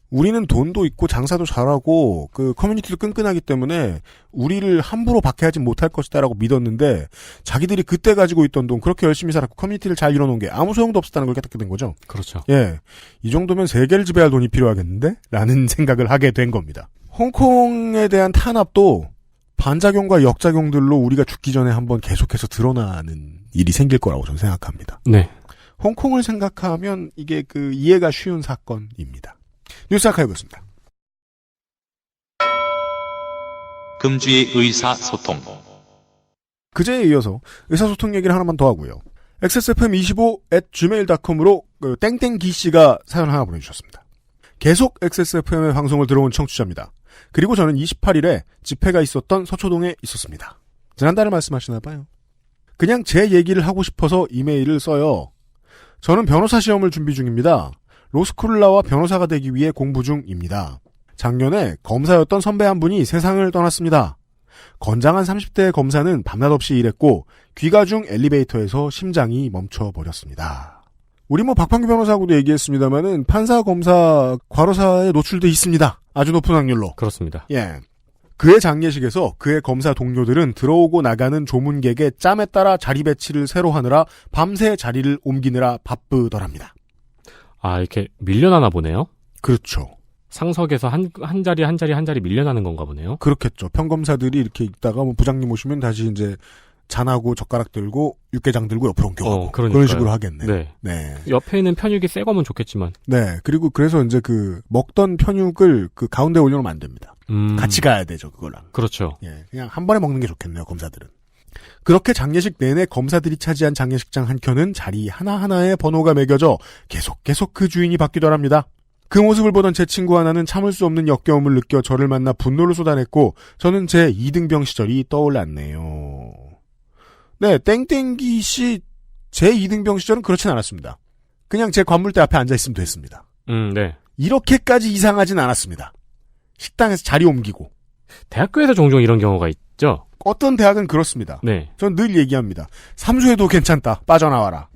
우리는 돈도 있고 장사도 잘하고 커뮤니티도 끈끈하기 때문에 우리를 함부로 박해하지 못할 것이다라고 믿었는데 자기들이 그때 가지고 있던 돈 그렇게 열심히 살았고 커뮤니티를 잘 이뤄놓은 게 아무 소용도 없었다는 걸 깨닫게 된 거죠. 그렇죠. 예, 이 정도면 세계를 지배할 돈이 필요하겠는데? 라는 생각을 하게 된 겁니다. 홍콩에 대한 탄압도 반작용과 역작용들로 우리가 죽기 전에 한번 계속해서 드러나는 일이 생길 거라고 저는 생각합니다. 네. 홍콩을 생각하면 이게 이해가 쉬운 사건입니다. 뉴스 아카이브였습니다. 금주의 의사소통. 그제에 이어서 의사소통 얘기를 하나만 더 하고요. xsfm25@gmail.com으로 땡땡기씨가 사연 하나 보내주셨습니다. 계속 XSFM의 방송을 들어온 청취자입니다. 그리고 저는 28일에 집회가 있었던 서초동에 있었습니다. 지난달에 말씀하시나 봐요. 그냥 제 얘기를 하고 싶어서 이메일을 써요. 저는 변호사 시험을 준비 중입니다. 로스쿨을 나와 변호사가 되기 위해 공부 중입니다. 작년에 검사였던 선배 한 분이 세상을 떠났습니다. 건장한 30대의 검사는 밤낮 없이 일했고 귀가 중 엘리베이터에서 심장이 멈춰버렸습니다. 우리 박판규 변호사하고도 얘기했습니다마는 판사, 검사, 과로사에 노출돼 있습니다. 아주 높은 확률로. 그렇습니다. 예. 그의 장례식에서 그의 검사 동료들은 들어오고 나가는 조문객의 짬에 따라 자리 배치를 새로 하느라 밤새 자리를 옮기느라 바쁘더랍니다. 아, 이렇게 밀려나나 보네요? 그렇죠. 상석에서 한 자리 밀려나는 건가 보네요? 그렇겠죠. 평검사들이 이렇게 있다가 부장님 오시면 다시 이제 잔하고 젓가락 들고 육개장 들고 옆으로 옮겨가고 그런 식으로 하겠네. 네. 네. 옆에 있는 편육이 새 거면 좋겠지만. 네. 그리고 그래서 이제 먹던 편육을 가운데 올려놓으면 안 됩니다. 같이 가야 되죠, 그거랑. 그렇죠. 예. 그냥 한 번에 먹는 게 좋겠네요, 검사들은. 그렇게 장례식 내내 검사들이 차지한 장례식장 한 켠은 자리 하나하나에 번호가 매겨져 계속 그 주인이 바뀌더랍니다. 그 모습을 보던 제 친구 하나는 참을 수 없는 역겨움을 느껴 저를 만나 분노를 쏟아냈고 저는 제 이등병 시절이 떠올랐네요. 네, 땡땡기 씨 제 이등병 시절은 그렇진 않았습니다. 그냥 제 관물대 앞에 앉아있으면 됐습니다. 네. 이렇게까지 이상하진 않았습니다. 식당에서 자리 옮기고. 대학교에서 종종 이런 경우가 있죠? 어떤 대학은 그렇습니다. 네. 전 늘 얘기합니다. 삼수해도 괜찮다. 빠져나와라.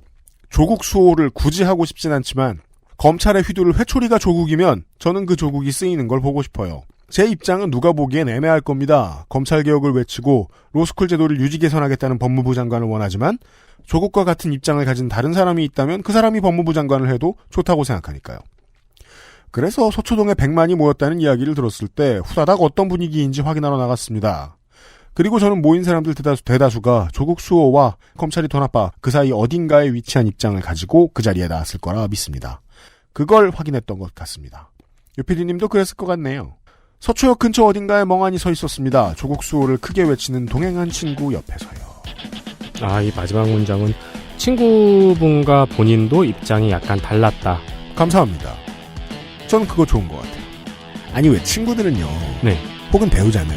조국 수호를 굳이 하고 싶진 않지만 검찰의 휘두를 회초리가 조국이면 저는 그 조국이 쓰이는 걸 보고 싶어요. 제 입장은 누가 보기엔 애매할 겁니다. 검찰개혁을 외치고 로스쿨 제도를 유지 개선하겠다는 법무부 장관을 원하지만 조국과 같은 입장을 가진 다른 사람이 있다면 그 사람이 법무부 장관을 해도 좋다고 생각하니까요. 그래서 서초동에 100만이 모였다는 이야기를 들었을 때 후다닥 어떤 분위기인지 확인하러 나갔습니다. 그리고 저는 모인 사람들 대다수가 조국 수호와 검찰이 더 나빠 그 사이 어딘가에 위치한 입장을 가지고 그 자리에 나왔을 거라 믿습니다. 그걸 확인했던 것 같습니다. 유피디님도 그랬을 것 같네요. 서초역 근처 어딘가에 멍하니 서 있었습니다. 조국 수호를 크게 외치는 동행한 친구 옆에서요. 아, 이 마지막 문장은 친구분과 본인도 입장이 약간 달랐다. 감사합니다. 저는 그거 좋은 것 같아요. 아니 왜 친구들은요. 네. 혹은 배우자는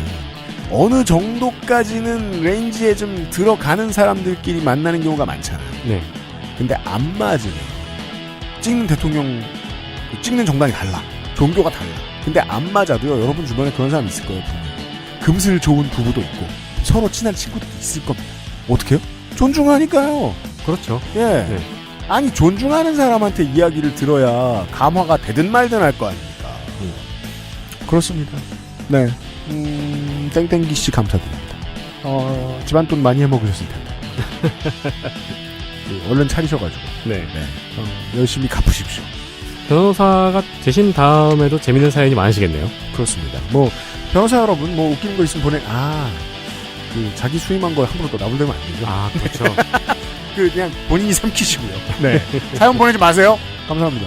어느 정도까지는 레인지에 좀 들어가는 사람들끼리 만나는 경우가 많잖아요. 네. 근데 안 맞으면 찍는 대통령, 찍는 정당이 달라. 종교가 달라. 근데 안 맞아도요. 여러분 주변에 그런 사람 있을 거예요. 분명히. 금슬 좋은 부부도 있고 서로 친한 친구도 있을 겁니다. 어떡해요? 존중하니까요. 그렇죠. 예. 네. 아니 존중하는 사람한테 이야기를 들어야 감화가 되든 말든 할 거 아닙니까. 그렇습니다. 네. 땡땡기 씨 감사드립니다. 집안 돈 많이 해먹으셨을 텐데. 얼른 차리셔가지고. 네. 열심히 갚으십시오. 변호사가 되신 다음에도 재밌는 사연이 많으시겠네요. 그렇습니다. 뭐 변호사 여러분 뭐 웃기는 거 있으면 자기 수임한 거 함부로 또 나불대면 안 되죠. 아, 그렇죠. 그냥 본인이 삼키시고요. 네. 사연 보내지 마세요. 감사합니다.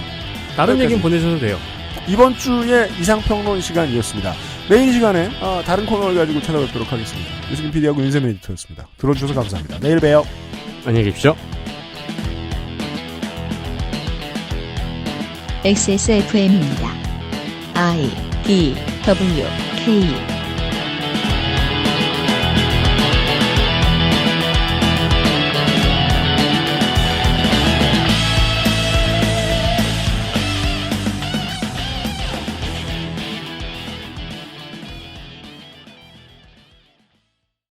다른 얘기는 보내셔도 돼요. 이번 주에 이상평론 시간이었습니다. 내일 시간에 다른 코너를 가지고 찾아뵙도록 하겠습니다. 유승균 PD하고 윤세민 에디터였습니다. 들어주셔서 감사합니다. 내일 봬요. 안녕히 계십시오. XSFM입니다. I, D, W, K